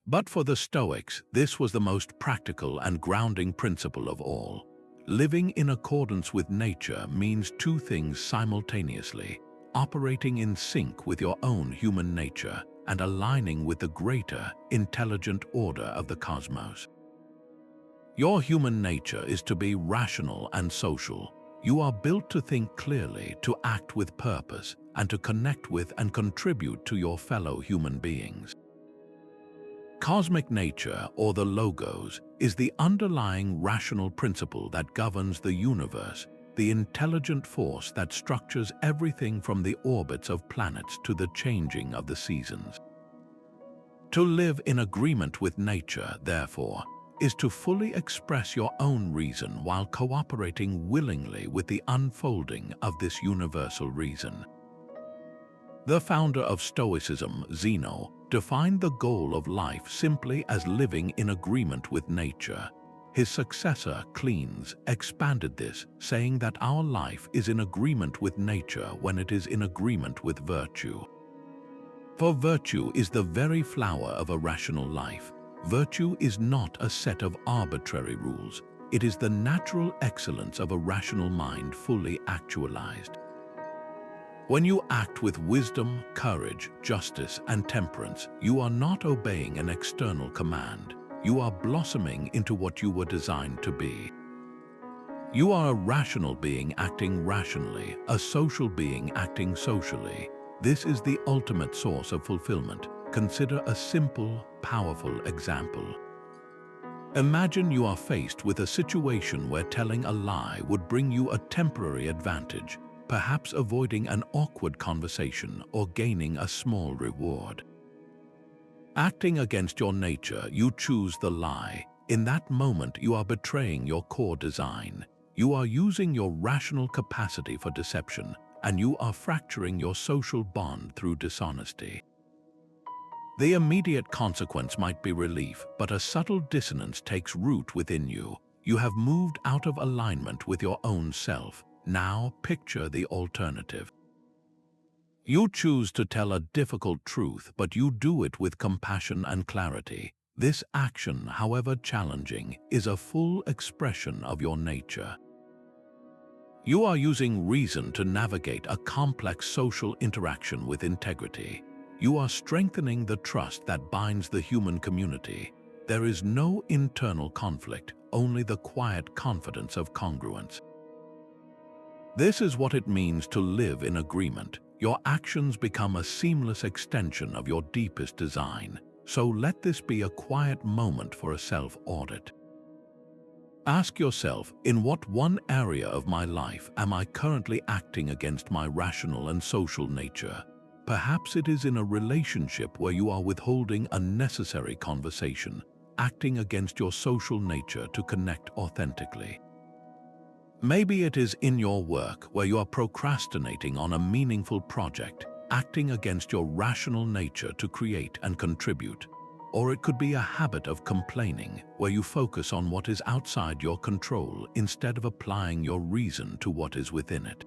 But for the Stoics, this was the most practical and grounding principle of all. Living in accordance with nature means two things simultaneously: operating in sync with your own human nature and aligning with the greater, intelligent order of the cosmos. Your human nature is to be rational and social. You are built to think clearly, to act with purpose, and to connect with and contribute to your fellow human beings. Cosmic nature, or the logos, is the underlying rational principle that governs the universe, the intelligent force that structures everything from the orbits of planets to the changing of the seasons. To live in agreement with nature, therefore, is to fully express your own reason while cooperating willingly with the unfolding of this universal reason. The founder of Stoicism, Zeno, defined the goal of life simply as living in agreement with nature. His successor, Cleans, expanded this, saying that our life is in agreement with nature when it is in agreement with virtue. For virtue is the very flower of a rational life. Virtue is not a set of arbitrary rules. It is the natural excellence of a rational mind fully actualized. When you act with wisdom, courage, justice, and temperance, you are not obeying an external command. You are blossoming into what you were designed to be. You are a rational being acting rationally, a social being acting socially. This is the ultimate source of fulfillment. Consider a simple, powerful example. Imagine you are faced with a situation where telling a lie would bring you a temporary advantage, perhaps avoiding an awkward conversation or gaining a small reward. Acting against your nature, you choose the lie. In that moment, you are betraying your core design. You are using your rational capacity for deception, and you are fracturing your social bond through dishonesty. The immediate consequence might be relief, but a subtle dissonance takes root within you. You have moved out of alignment with your own self. Now picture the alternative. You choose to tell a difficult truth, but you do it with compassion and clarity. This action, however challenging, is a full expression of your nature. You are using reason to navigate a complex social interaction with integrity. You are strengthening the trust that binds the human community. There is no internal conflict, only the quiet confidence of congruence. This is what it means to live in agreement. Your actions become a seamless extension of your deepest design. So let this be a quiet moment for a self-audit. Ask yourself, in what one area of my life am I currently acting against my rational and social nature? Perhaps it is in a relationship where you are withholding unnecessary conversation, acting against your social nature to connect authentically. Maybe it is in your work where you are procrastinating on a meaningful project, acting against your rational nature to create and contribute. Or it could be a habit of complaining, where you focus on what is outside your control instead of applying your reason to what is within it.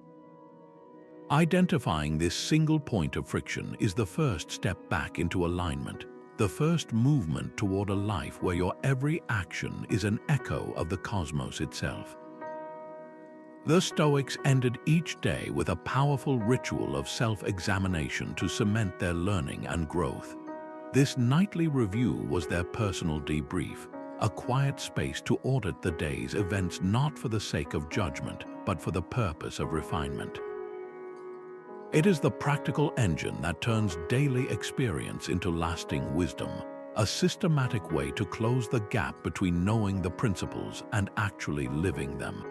Identifying this single point of friction is the first step back into alignment, the first movement toward a life where your every action is an echo of the cosmos itself. The Stoics ended each day with a powerful ritual of self-examination to cement their learning and growth. This nightly review was their personal debrief, a quiet space to audit the day's events not for the sake of judgment, but for the purpose of refinement. It is the practical engine that turns daily experience into lasting wisdom, a systematic way to close the gap between knowing the principles and actually living them.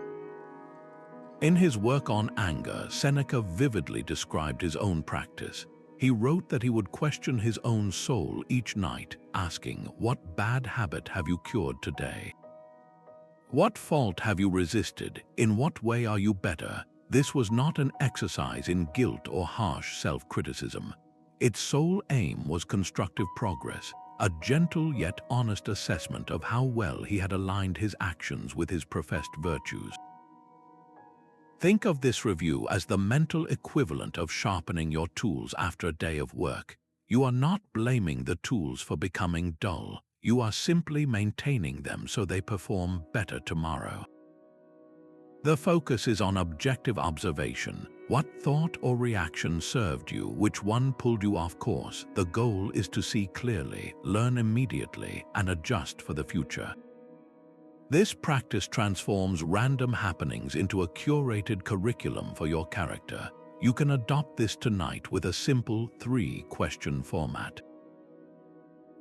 In his work on anger, Seneca vividly described his own practice. He wrote that he would question his own soul each night, asking, "What bad habit have you cured today? What fault have you resisted? In what way are you better?" This was not an exercise in guilt or harsh self-criticism. Its sole aim was constructive progress, a gentle yet honest assessment of how well he had aligned his actions with his professed virtues. Think of this review as the mental equivalent of sharpening your tools after a day of work. You are not blaming the tools for becoming dull. You are simply maintaining them so they perform better tomorrow. The focus is on objective observation. What thought or reaction served you? Which one pulled you off course? The goal is to see clearly, learn immediately, and adjust for the future. This practice transforms random happenings into a curated curriculum for your character. You can adopt this tonight with a simple 3-question format.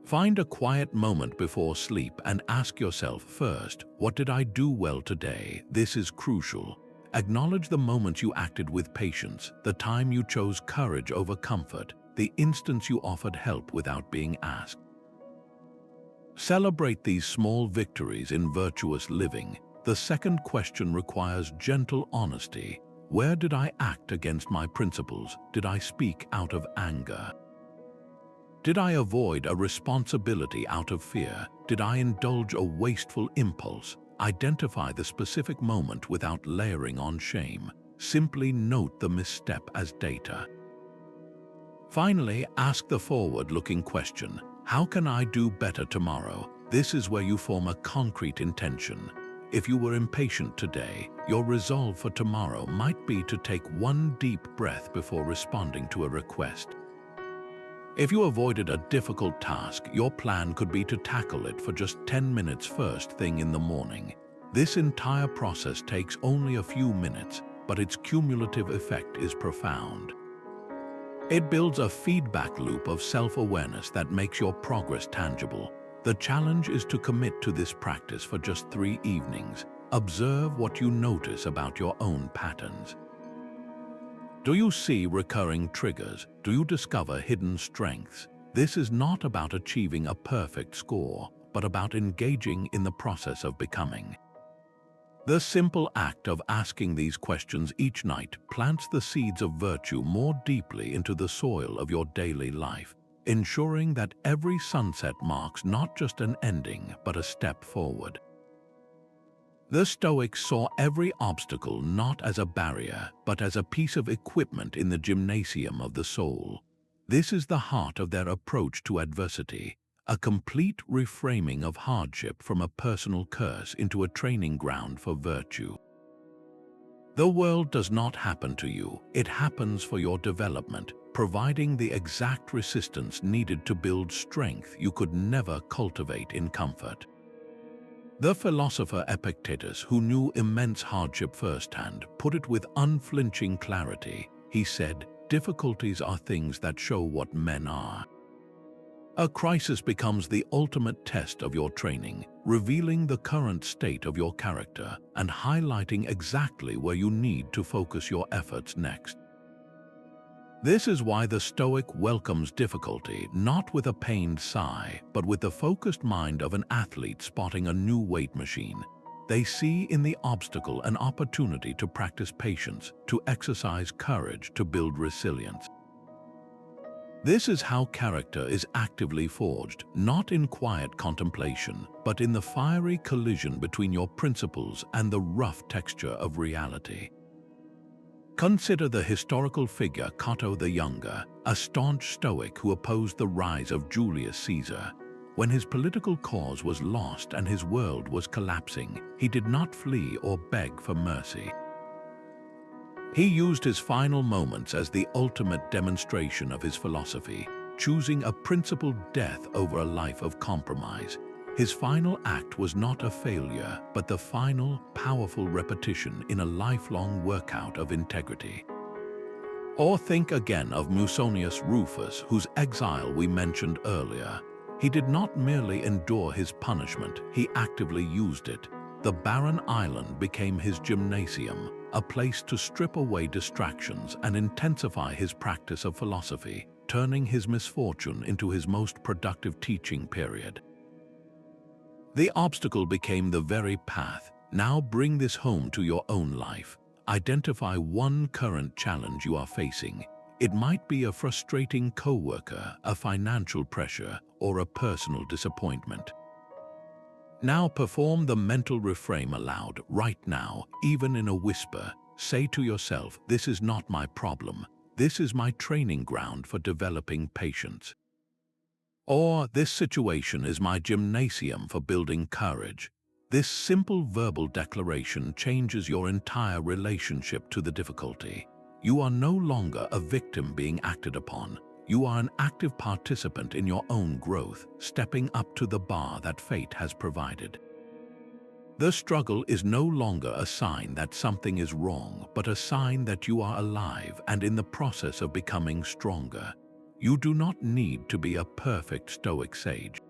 Find a quiet moment before sleep and ask yourself first, what did I do well today? This is crucial. Acknowledge the moments you acted with patience, the time you chose courage over comfort, the instance you offered help without being asked. Celebrate these small victories in virtuous living. The second question requires gentle honesty. Where did I act against my principles? Did I speak out of anger? Did I avoid a responsibility out of fear? Did I indulge a wasteful impulse? Identify the specific moment without layering on shame. Simply note the misstep as data. Finally, ask the forward-looking question. How can I do better tomorrow? This is where you form a concrete intention. If you were impatient today, your resolve for tomorrow might be to take one deep breath before responding to a request. If you avoided a difficult task, your plan could be to tackle it for just 10 minutes first thing in the morning. This entire process takes only a few minutes, but its cumulative effect is profound. It builds a feedback loop of self-awareness that makes your progress tangible. The challenge is to commit to this practice for just 3 evenings. Observe what you notice about your own patterns. Do you see recurring triggers? Do you discover hidden strengths? This is not about achieving a perfect score, but about engaging in the process of becoming. The simple act of asking these questions each night plants the seeds of virtue more deeply into the soil of your daily life, ensuring that every sunset marks not just an ending, but a step forward. The Stoics saw every obstacle not as a barrier, but as a piece of equipment in the gymnasium of the soul. This is the heart of their approach to adversity, a complete reframing of hardship from a personal curse into a training ground for virtue. The world does not happen to you, it happens for your development, providing the exact resistance needed to build strength you could never cultivate in comfort. The philosopher Epictetus, who knew immense hardship firsthand, put it with unflinching clarity. He said, "Difficulties are things that show what men are." A crisis becomes the ultimate test of your training, revealing the current state of your character and highlighting exactly where you need to focus your efforts next. This is why the Stoic welcomes difficulty not with a pained sigh, but with the focused mind of an athlete spotting a new weight machine. They see in the obstacle an opportunity to practice patience, to exercise courage, to build resilience. This is how character is actively forged, not in quiet contemplation, but in the fiery collision between your principles and the rough texture of reality. Consider the historical figure Cato the Younger, a staunch Stoic who opposed the rise of Julius Caesar. When his political cause was lost and his world was collapsing, he did not flee or beg for mercy. He used his final moments as the ultimate demonstration of his philosophy, choosing a principled death over a life of compromise. His final act was not a failure, but the final, powerful repetition in a lifelong workout of integrity. Or think again of Musonius Rufus, whose exile we mentioned earlier. He did not merely endure his punishment, he actively used it. The barren island became his gymnasium, a place to strip away distractions and intensify his practice of philosophy, turning his misfortune into his most productive teaching period. The obstacle became the very path. Now bring this home to your own life. Identify one current challenge you are facing. It might be a frustrating coworker, a financial pressure, or a personal disappointment. Now perform the mental reframe aloud, right now, even in a whisper. Say to yourself, "This is not my problem. This is my training ground for developing patience." Or, "This situation is my gymnasium for building courage." This simple verbal declaration changes your entire relationship to the difficulty. You are no longer a victim being acted upon. You are an active participant in your own growth, stepping up to the bar that fate has provided. The struggle is no longer a sign that something is wrong, but a sign that you are alive and in the process of becoming stronger. You do not need to be a perfect Stoic sage.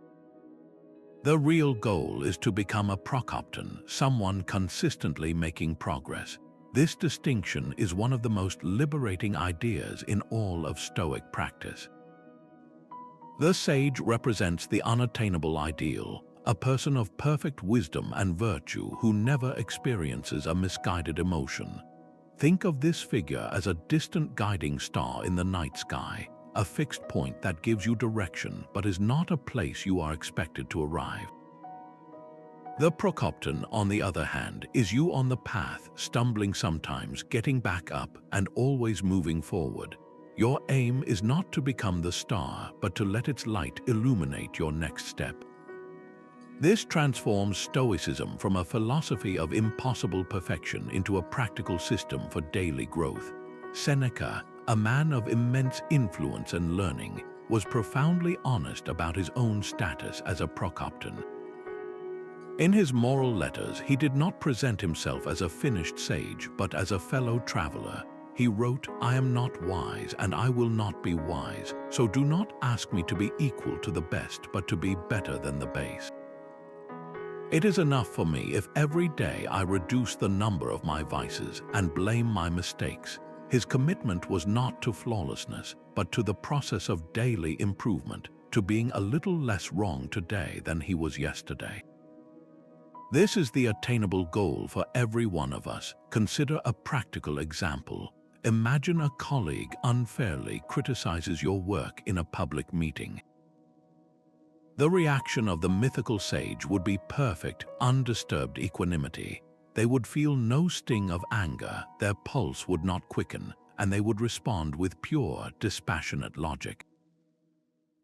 The real goal is to become a Prokopton, someone consistently making progress. This distinction is one of the most liberating ideas in all of Stoic practice. The sage represents the unattainable ideal, a person of perfect wisdom and virtue who never experiences a misguided emotion. Think of this figure as a distant guiding star in the night sky, a fixed point that gives you direction but is not a place you are expected to arrive. The Prokopton, on the other hand, is you on the path, stumbling sometimes, getting back up, and always moving forward. Your aim is not to become the star, but to let its light illuminate your next step. This transforms Stoicism from a philosophy of impossible perfection into a practical system for daily growth. Seneca, a man of immense influence and learning, was profoundly honest about his own status as a Prokopton. In his moral letters, he did not present himself as a finished sage, but as a fellow traveler. He wrote, "I am not wise, and I will not be wise, so do not ask me to be equal to the best, but to be better than the base. It is enough for me if every day I reduce the number of my vices and blame my mistakes." His commitment was not to flawlessness, but to the process of daily improvement, to being a little less wrong today than he was yesterday. This is the attainable goal for every one of us. Consider a practical example. Imagine a colleague unfairly criticizes your work in a public meeting. The reaction of the mythical sage would be perfect, undisturbed equanimity. They would feel no sting of anger, their pulse would not quicken, and they would respond with pure, dispassionate logic.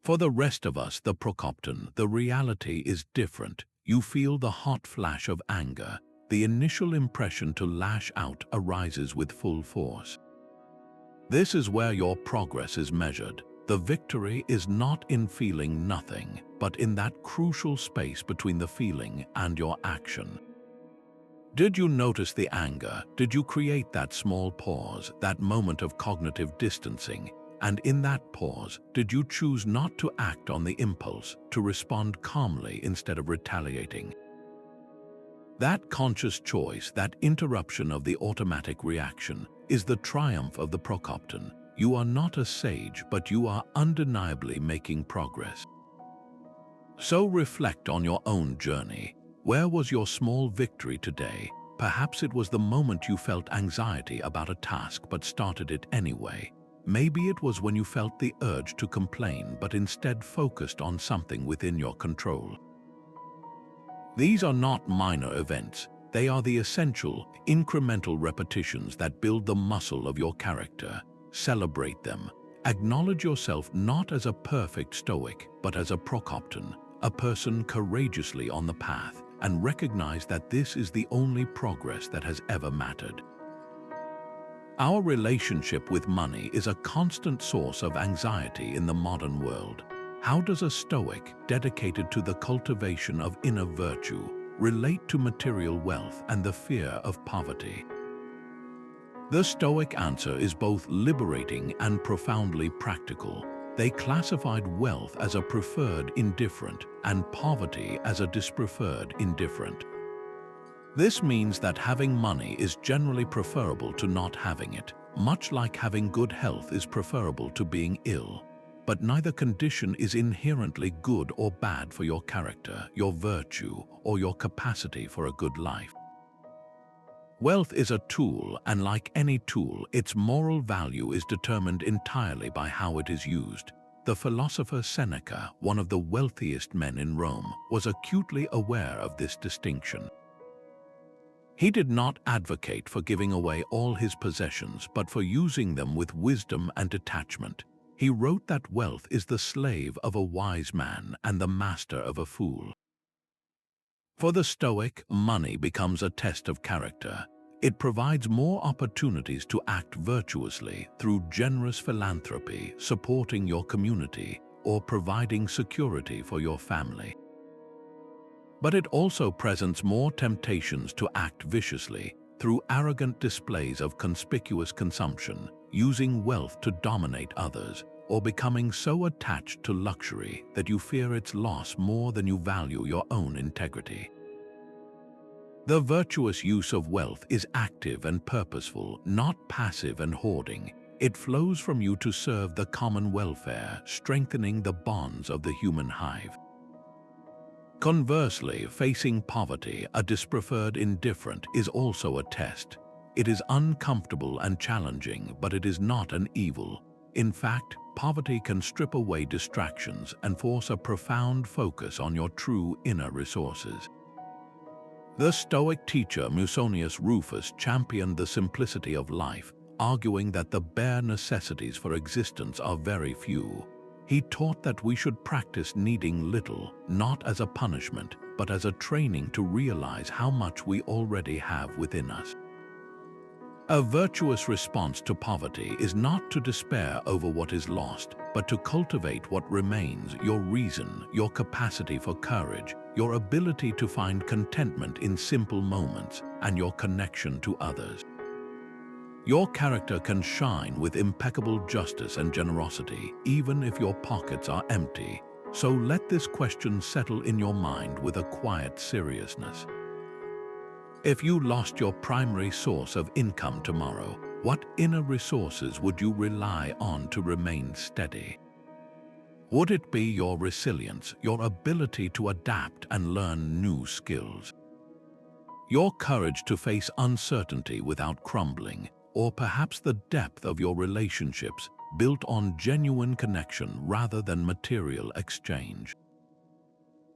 For the rest of us, the Prokopton, the reality is different. You feel the hot flash of anger. The initial impression to lash out arises with full force. This is where your progress is measured. The victory is not in feeling nothing, but in that crucial space between the feeling and your action. Did you notice the anger? Did you create that small pause, that moment of cognitive distancing? And in that pause, did you choose not to act on the impulse, to respond calmly instead of retaliating? That conscious choice, that interruption of the automatic reaction, is the triumph of the Prokopton. You are not a sage, but you are undeniably making progress. So reflect on your own journey. Where was your small victory today? Perhaps it was the moment you felt anxiety about a task but started it anyway. Maybe it was when you felt the urge to complain but instead focused on something within your control. These are not minor events. They are the essential, incremental repetitions that build the muscle of your character. Celebrate them. Acknowledge yourself not as a perfect Stoic, but as a Prokopton, a person courageously on the path, and recognize that this is the only progress that has ever mattered. Our relationship with money is a constant source of anxiety in the modern world. How does a Stoic, dedicated to the cultivation of inner virtue, relate to material wealth and the fear of poverty? The Stoic answer is both liberating and profoundly practical. They classified wealth as a preferred indifferent and poverty as a dispreferred indifferent. This means that having money is generally preferable to not having it, much like having good health is preferable to being ill. But neither condition is inherently good or bad for your character, your virtue, or your capacity for a good life. Wealth is a tool, and like any tool, its moral value is determined entirely by how it is used. The philosopher Seneca, one of the wealthiest men in Rome, was acutely aware of this distinction. He did not advocate for giving away all his possessions, but for using them with wisdom and detachment. He wrote that wealth is the slave of a wise man and the master of a fool. For the Stoic, money becomes a test of character. It provides more opportunities to act virtuously through generous philanthropy, supporting your community, or providing security for your family. But it also presents more temptations to act viciously through arrogant displays of conspicuous consumption, using wealth to dominate others, or becoming so attached to luxury that you fear its loss more than you value your own integrity. The virtuous use of wealth is active and purposeful, not passive and hoarding. It flows from you to serve the common welfare, strengthening the bonds of the human hive. Conversely, facing poverty, a dispreferred indifferent, is also a test. It is uncomfortable and challenging, but it is not an evil. In fact, poverty can strip away distractions and force a profound focus on your true inner resources. The Stoic teacher Musonius Rufus championed the simplicity of life, arguing that the bare necessities for existence are very few. He taught that we should practice needing little, not as a punishment, but as a training to realize how much we already have within us. A virtuous response to poverty is not to despair over what is lost, but to cultivate what remains: your reason, your capacity for courage, your ability to find contentment in simple moments, and your connection to others. Your character can shine with impeccable justice and generosity, even if your pockets are empty. So let this question settle in your mind with a quiet seriousness. If you lost your primary source of income tomorrow, what inner resources would you rely on to remain steady? Would it be your resilience, your ability to adapt and learn new skills? Your courage to face uncertainty without crumbling, or perhaps the depth of your relationships built on genuine connection rather than material exchange.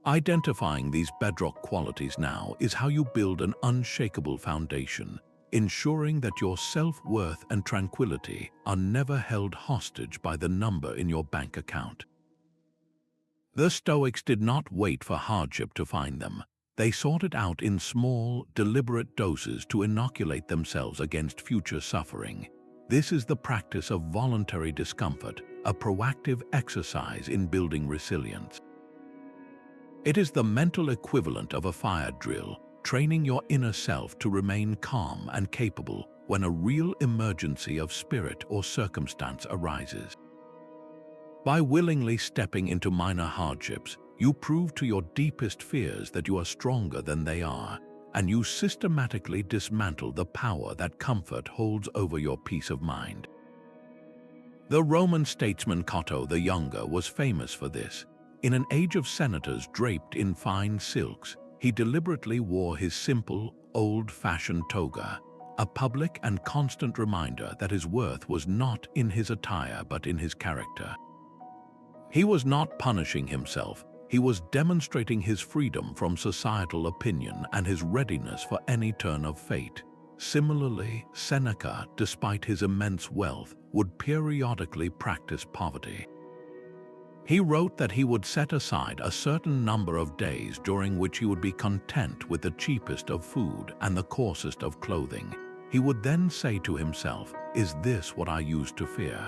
Identifying these bedrock qualities now is how you build an unshakable foundation, ensuring that your self-worth and tranquility are never held hostage by the number in your bank account. The Stoics did not wait for hardship to find them. They sought it out in small, deliberate doses to inoculate themselves against future suffering. This is the practice of voluntary discomfort, a proactive exercise in building resilience. It is the mental equivalent of a fire drill, training your inner self to remain calm and capable when a real emergency of spirit or circumstance arises. By willingly stepping into minor hardships, you prove to your deepest fears that you are stronger than they are, and you systematically dismantle the power that comfort holds over your peace of mind. The Roman statesman Cato the Younger was famous for this. In an age of senators draped in fine silks, he deliberately wore his simple, old-fashioned toga, a public and constant reminder that his worth was not in his attire but in his character. He was not punishing himself. He was demonstrating his freedom from societal opinion and his readiness for any turn of fate. Similarly, Seneca, despite his immense wealth, would periodically practice poverty. He wrote that he would set aside a certain number of days during which he would be content with the cheapest of food and the coarsest of clothing. He would then say to himself, "Is this what I used to fear?"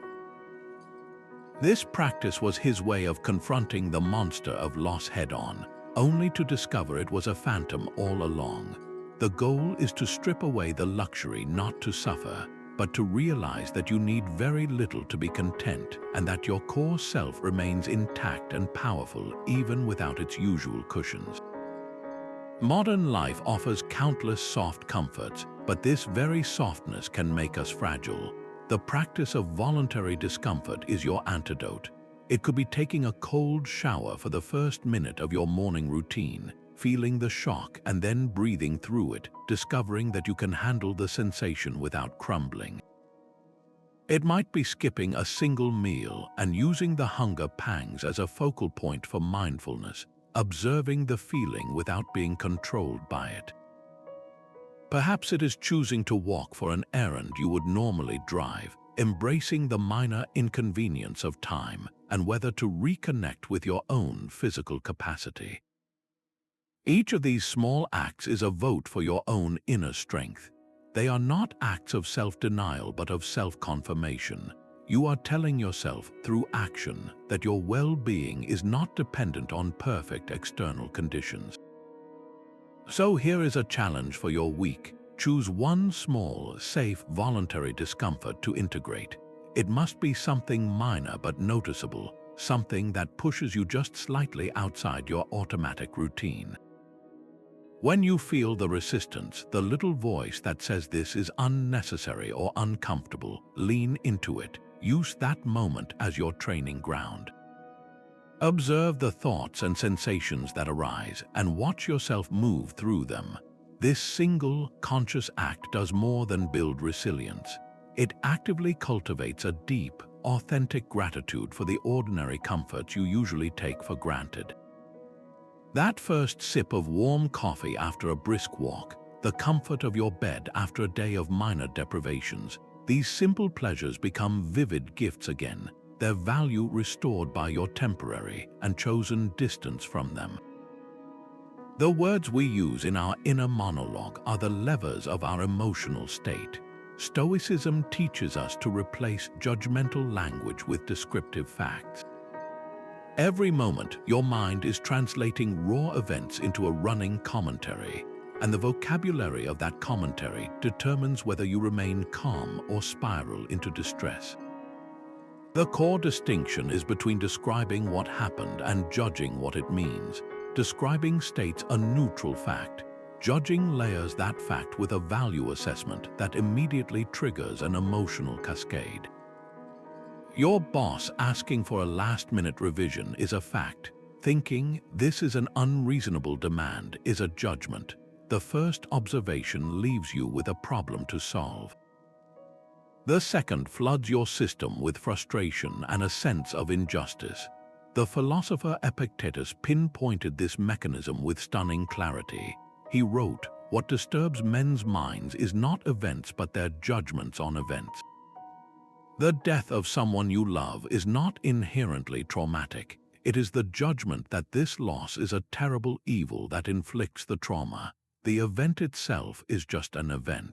This practice was his way of confronting the monster of loss head-on, only to discover it was a phantom all along. The goal is to strip away the luxury not to suffer, but to realize that you need very little to be content and that your core self remains intact and powerful even without its usual cushions. Modern life offers countless soft comforts, but this very softness can make us fragile. The practice of voluntary discomfort is your antidote. It could be taking a cold shower for the first minute of your morning routine, feeling the shock and then breathing through it, discovering that you can handle the sensation without crumbling. It might be skipping a single meal and using the hunger pangs as a focal point for mindfulness, observing the feeling without being controlled by it. Perhaps it is choosing to walk for an errand you would normally drive, embracing the minor inconvenience of time and whether to reconnect with your own physical capacity. Each of these small acts is a vote for your own inner strength. They are not acts of self-denial but of self-confirmation. You are telling yourself through action that your well-being is not dependent on perfect external conditions. So here is a challenge for your week. Choose one small, safe, voluntary discomfort to integrate. It must be something minor but noticeable, something that pushes you just slightly outside your automatic routine. When you feel the resistance, the little voice that says this is unnecessary or uncomfortable, lean into it. Use that moment as your training ground. Observe the thoughts and sensations that arise and watch yourself move through them. This single, conscious act does more than build resilience. It actively cultivates a deep, authentic gratitude for the ordinary comforts you usually take for granted. That first sip of warm coffee after a brisk walk, the comfort of your bed after a day of minor deprivations, these simple pleasures become vivid gifts again, their value restored by your temporary and chosen distance from them. The words we use in our inner monologue are the levers of our emotional state. Stoicism teaches us to replace judgmental language with descriptive facts. Every moment, your mind is translating raw events into a running commentary, and the vocabulary of that commentary determines whether you remain calm or spiral into distress. The core distinction is between describing what happened and judging what it means. Describing states a neutral fact. Judging layers that fact with a value assessment that immediately triggers an emotional cascade. Your boss asking for a last-minute revision is a fact. Thinking this is an unreasonable demand is a judgment. the first observation leaves you with a problem to solve. The second floods your system with frustration and a sense of injustice. The philosopher Epictetus pinpointed this mechanism with stunning clarity. He wrote, "What disturbs men's minds is not events but their judgments on events." The death of someone you love is not inherently traumatic. It is the judgment that this loss is a terrible evil that inflicts the trauma. The event itself is just an event.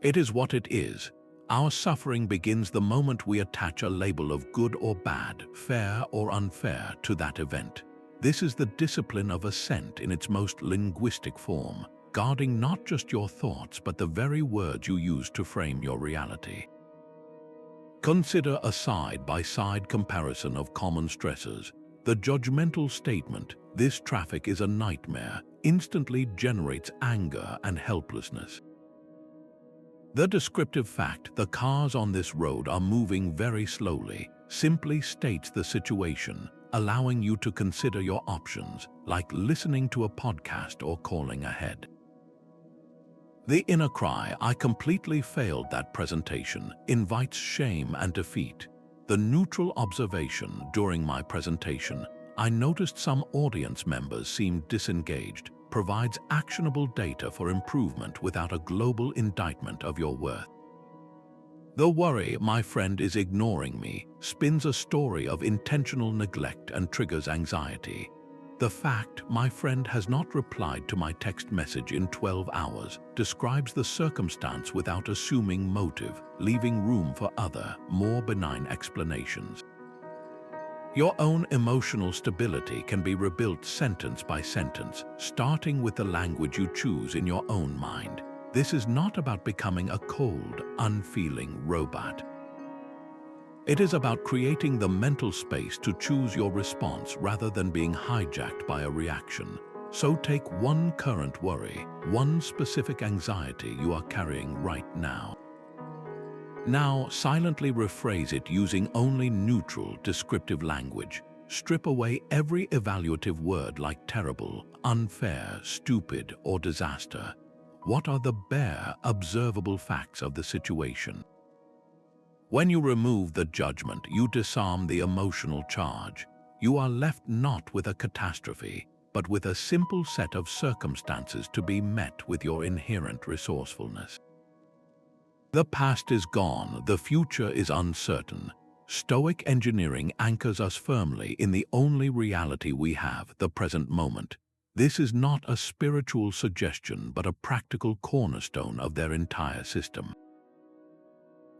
It is what it is. Our suffering begins the moment we attach a label of good or bad, fair or unfair to that event. This is the discipline of assent in its most linguistic form, guarding not just your thoughts but the very words you use to frame your reality. Consider a side-by-side comparison of common stressors. The judgmental statement, "This traffic is a nightmare," instantly generates anger and helplessness. The descriptive fact, "The cars on this road are moving very slowly," simply states the situation, allowing you to consider your options, like listening to a podcast or calling ahead. The inner cry, "I completely failed that presentation," invites shame and defeat. The neutral observation, "During my presentation, I noticed some audience members seemed disengaged," provides actionable data for improvement without a global indictment of your worth. The worry, "My friend is ignoring me," spins a story of intentional neglect and triggers anxiety. The fact, "My friend has not replied to my text message in 12 hours, describes the circumstance without assuming motive, leaving room for other, more benign explanations. Your own emotional stability can be rebuilt sentence by sentence, starting with the language you choose in your own mind. This is not about becoming a cold, unfeeling robot. It is about creating the mental space to choose your response rather than being hijacked by a reaction. So take one current worry, one specific anxiety you are carrying right now. Now, silently rephrase it using only neutral, descriptive language. Strip away every evaluative word like terrible, unfair, stupid, or disaster. What are the bare, observable facts of the situation? When you remove the judgment, you disarm the emotional charge. You are left not with a catastrophe, but with a simple set of circumstances to be met with your inherent resourcefulness. The past is gone, the future is uncertain. Stoic engineering anchors us firmly in the only reality we have, the present moment. This is not a spiritual suggestion, but a practical cornerstone of their entire system.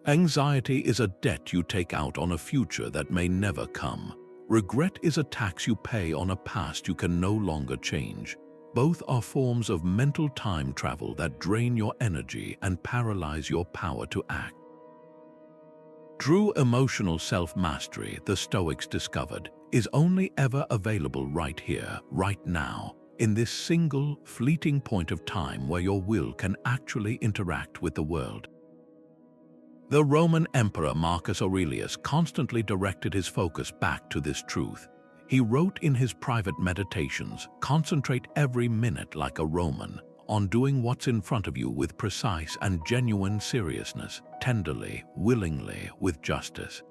Anxiety is a debt you take out on a future that may never come. Regret is a tax you pay on a past you can no longer change. Both are forms of mental time travel that drain your energy and paralyze your power to act. True emotional self-mastery, the Stoics discovered, is only ever available right here, right now, in this single, fleeting point of time where your will can actually interact with the world. The Roman Emperor Marcus Aurelius constantly directed his focus back to this truth. He wrote in his private meditations, "Concentrate every minute like a Roman, on doing what's in front of you with precise and genuine seriousness, tenderly, willingly, with justice."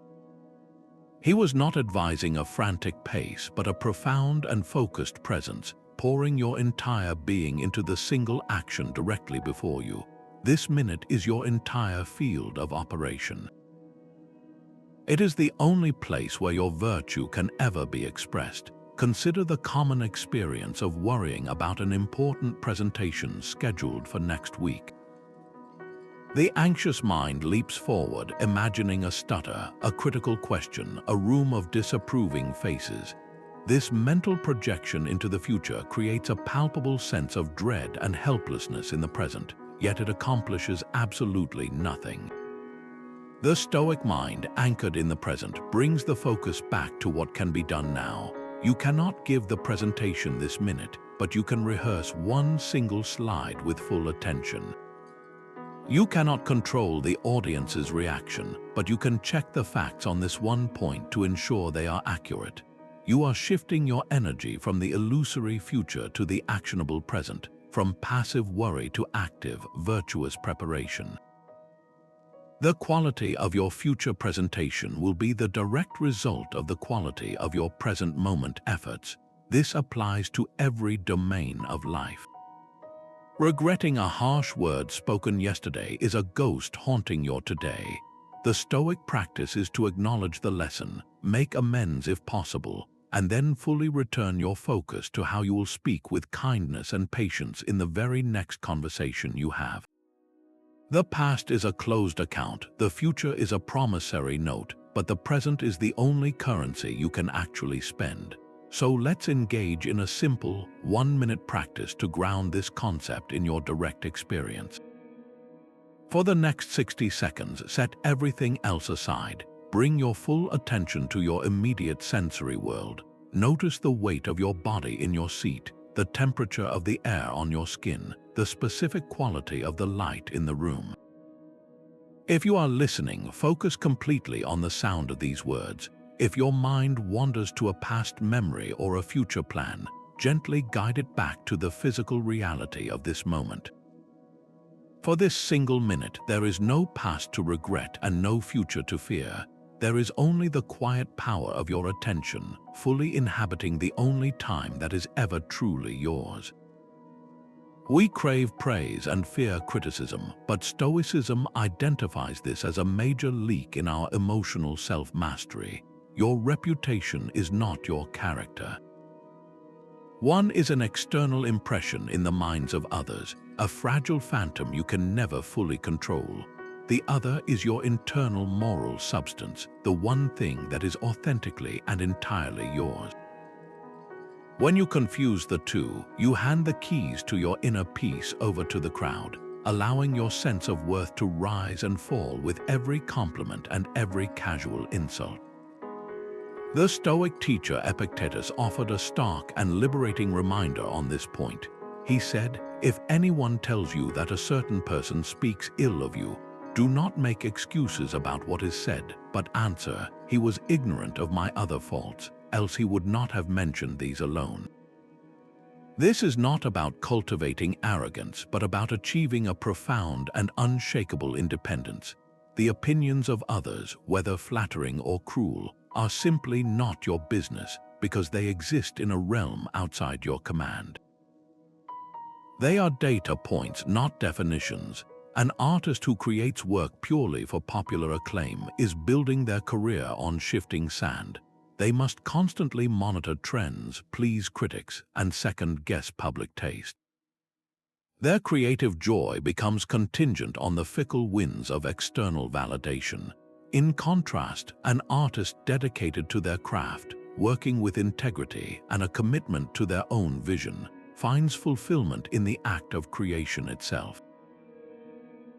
He was not advising a frantic pace, but a profound and focused presence, pouring your entire being into the single action directly before you. This minute is your entire field of operation. It is the only place where your virtue can ever be expressed. Consider the common experience of worrying about an important presentation scheduled for next week. The anxious mind leaps forward, imagining a stutter, a critical question, a room of disapproving faces. This mental projection into the future creates a palpable sense of dread and helplessness in the present, yet it accomplishes absolutely nothing. The Stoic mind, anchored in the present, brings the focus back to what can be done now. You cannot give the presentation this minute, but you can rehearse one single slide with full attention. You cannot control the audience's reaction, but you can check the facts on this one point to ensure they are accurate. You are shifting your energy from the illusory future to the actionable present, from passive worry to active, virtuous preparation. The quality of your future presentation will be the direct result of the quality of your present moment efforts. This applies to every domain of life. Regretting a harsh word spoken yesterday is a ghost haunting your today. The Stoic practice is to acknowledge the lesson, make amends if possible, and then fully return your focus to how you will speak with kindness and patience in the very next conversation you have. The past is a closed account, the future is a promissory note, but the present is the only currency you can actually spend. So let's engage in a simple, 1-minute practice to ground this concept in your direct experience. For the next 60 seconds, set everything else aside. Bring your full attention to your immediate sensory world. Notice the weight of your body in your seat, the temperature of the air on your skin, the specific quality of the light in the room. If you are listening, focus completely on the sound of these words. If your mind wanders to a past memory or a future plan, gently guide it back to the physical reality of this moment. For this single minute, there is no past to regret and no future to fear. There is only the quiet power of your attention, fully inhabiting the only time that is ever truly yours. We crave praise and fear criticism, but Stoicism identifies this as a major leak in our emotional self-mastery. Your reputation is not your character. One is an external impression in the minds of others, a fragile phantom you can never fully control. The other is your internal moral substance, the one thing that is authentically and entirely yours. When you confuse the two, you hand the keys to your inner peace over to the crowd, allowing your sense of worth to rise and fall with every compliment and every casual insult. The Stoic teacher Epictetus offered a stark and liberating reminder on this point. He said, "If anyone tells you that a certain person speaks ill of you, do not make excuses about what is said, but answer, 'He was ignorant of my other faults, else he would not have mentioned these alone.'" This is not about cultivating arrogance, but about achieving a profound and unshakable independence. The opinions of others, whether flattering or cruel, are simply not your business because they exist in a realm outside your command. They are data points, not definitions. An artist who creates work purely for popular acclaim is building their career on shifting sand. They must constantly monitor trends, please critics, and second-guess public taste. Their creative joy becomes contingent on the fickle winds of external validation. In contrast, an artist dedicated to their craft, working with integrity and a commitment to their own vision, finds fulfillment in the act of creation itself.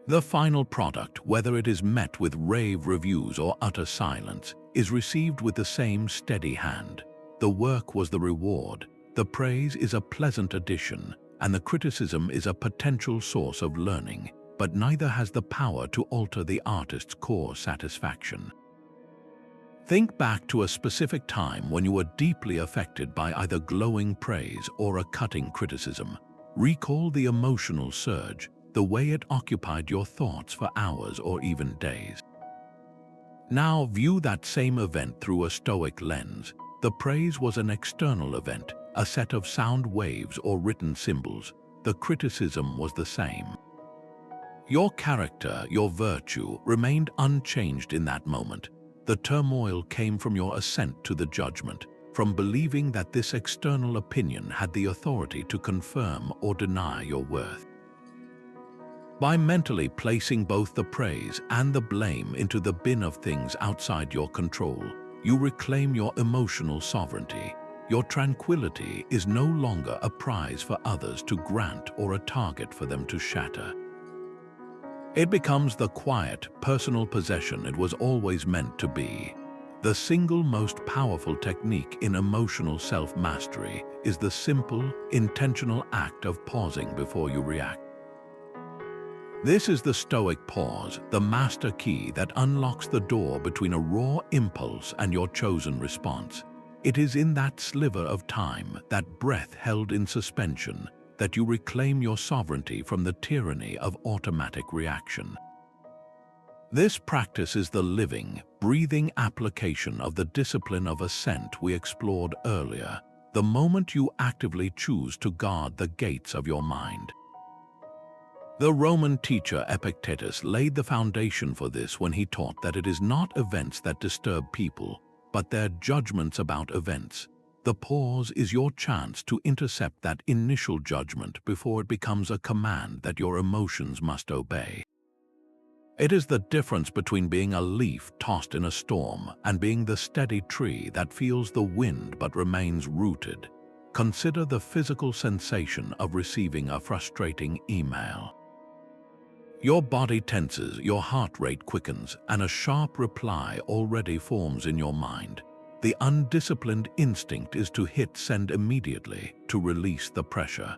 The final product, whether it is met with rave reviews or utter silence, is received with the same steady hand. The work was the reward, the praise is a pleasant addition, and the criticism is a potential source of learning, but neither has the power to alter the artist's core satisfaction. Think back to a specific time when you were deeply affected by either glowing praise or a cutting criticism. Recall the emotional surge, the way it occupied your thoughts for hours or even days. Now view that same event through a Stoic lens. The praise was an external event, a set of sound waves or written symbols. The criticism was the same. Your character, your virtue, remained unchanged in that moment. The turmoil came from your assent to the judgment, from believing that this external opinion had the authority to confirm or deny your worth. By mentally placing both the praise and the blame into the bin of things outside your control, you reclaim your emotional sovereignty. Your tranquility is no longer a prize for others to grant or a target for them to shatter. It becomes the quiet, personal possession it was always meant to be. The single most powerful technique in emotional self-mastery is the simple, intentional act of pausing before you react. This is the Stoic pause, the master key that unlocks the door between a raw impulse and your chosen response. It is in that sliver of time, that breath held in suspension, that you reclaim your sovereignty from the tyranny of automatic reaction. This practice is the living, breathing application of the discipline of assent we explored earlier, the moment you actively choose to guard the gates of your mind. The Roman teacher Epictetus laid the foundation for this when he taught that it is not events that disturb people, but their judgments about events. The pause is your chance to intercept that initial judgment before it becomes a command that your emotions must obey. It is the difference between being a leaf tossed in a storm and being the steady tree that feels the wind but remains rooted. Consider the physical sensation of receiving a frustrating email. Your body tenses, your heart rate quickens, and a sharp reply already forms in your mind. The undisciplined instinct is to hit send immediately to release the pressure.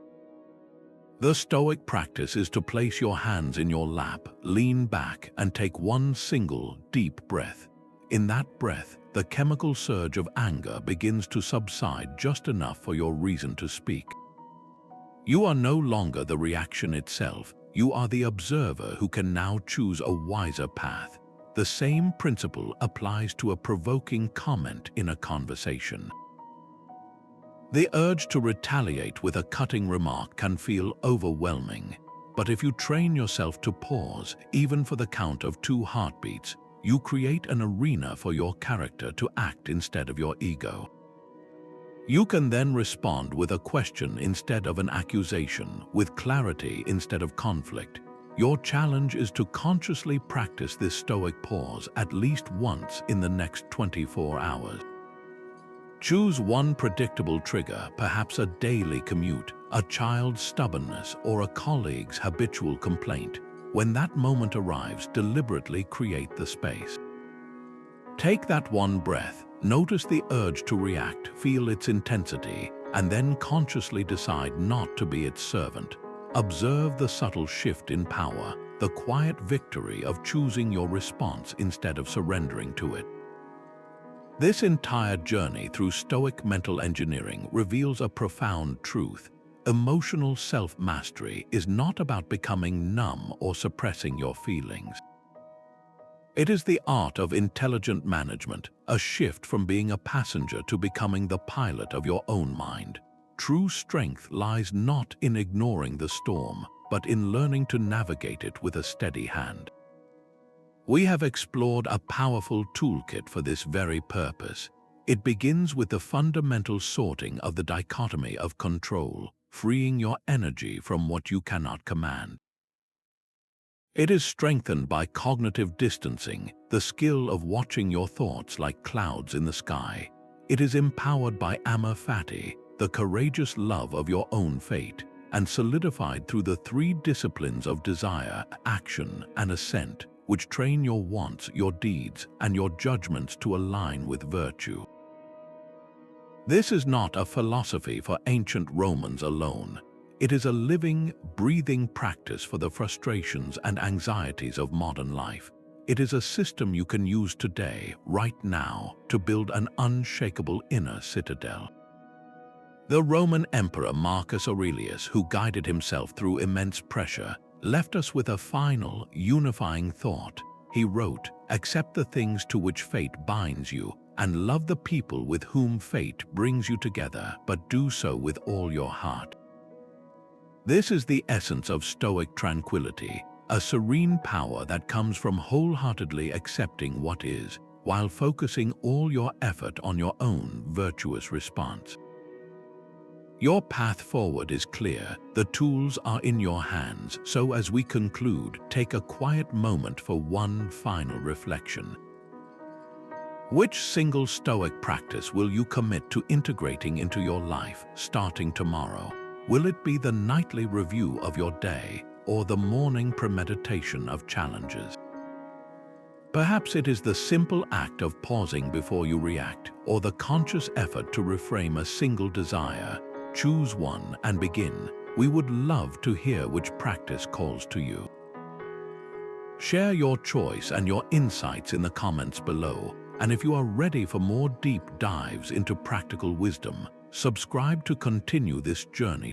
The Stoic practice is to place your hands in your lap, lean back, and take one single, deep breath. In that breath, the chemical surge of anger begins to subside just enough for your reason to speak. You are no longer the reaction itself. You are the observer who can now choose a wiser path. The same principle applies to a provoking comment in a conversation. The urge to retaliate with a cutting remark can feel overwhelming, but if you train yourself to pause, even for the count of 2 heartbeats, you create an arena for your character to act instead of your ego. You can then respond with a question instead of an accusation, with clarity instead of conflict. Your challenge is to consciously practice this Stoic pause at least once in the next 24 hours. Choose one predictable trigger, perhaps a daily commute, a child's stubbornness, or a colleague's habitual complaint. When that moment arrives, deliberately create the space. Take that one breath, notice the urge to react, feel its intensity, and then consciously decide not to be its servant. Observe the subtle shift in power, the quiet victory of choosing your response instead of surrendering to it. This entire journey through Stoic mental engineering reveals a profound truth. Emotional self-mastery is not about becoming numb or suppressing your feelings. It is the art of intelligent management, a shift from being a passenger to becoming the pilot of your own mind. True strength lies not in ignoring the storm, but in learning to navigate it with a steady hand. We have explored a powerful toolkit for this very purpose. It begins with the fundamental sorting of the dichotomy of control, freeing your energy from what you cannot command. It is strengthened by cognitive distancing, the skill of watching your thoughts like clouds in the sky. It is empowered by Amor Fati, the courageous love of your own fate, and solidified through the 3 disciplines of desire, action, and assent, which train your wants, your deeds, and your judgments to align with virtue. This is not a philosophy for ancient Romans alone. It is a living, breathing practice for the frustrations and anxieties of modern life. It is a system you can use today, right now, to build an unshakable inner citadel. The Roman Emperor Marcus Aurelius, who guided himself through immense pressure, left us with a final, unifying thought. He wrote, "Accept the things to which fate binds you, and love the people with whom fate brings you together, but do so with all your heart." This is the essence of Stoic tranquility, a serene power that comes from wholeheartedly accepting what is, while focusing all your effort on your own virtuous response. Your path forward is clear, the tools are in your hands, so as we conclude, take a quiet moment for one final reflection. Which single Stoic practice will you commit to integrating into your life, starting tomorrow? Will it be the nightly review of your day, or the morning premeditation of challenges? Perhaps it is the simple act of pausing before you react, or the conscious effort to reframe a single desire. Choose one and begin. We would love to hear which practice calls to you. Share your choice and your insights in the comments below, and if you are ready for more deep dives into practical wisdom, subscribe to continue this journey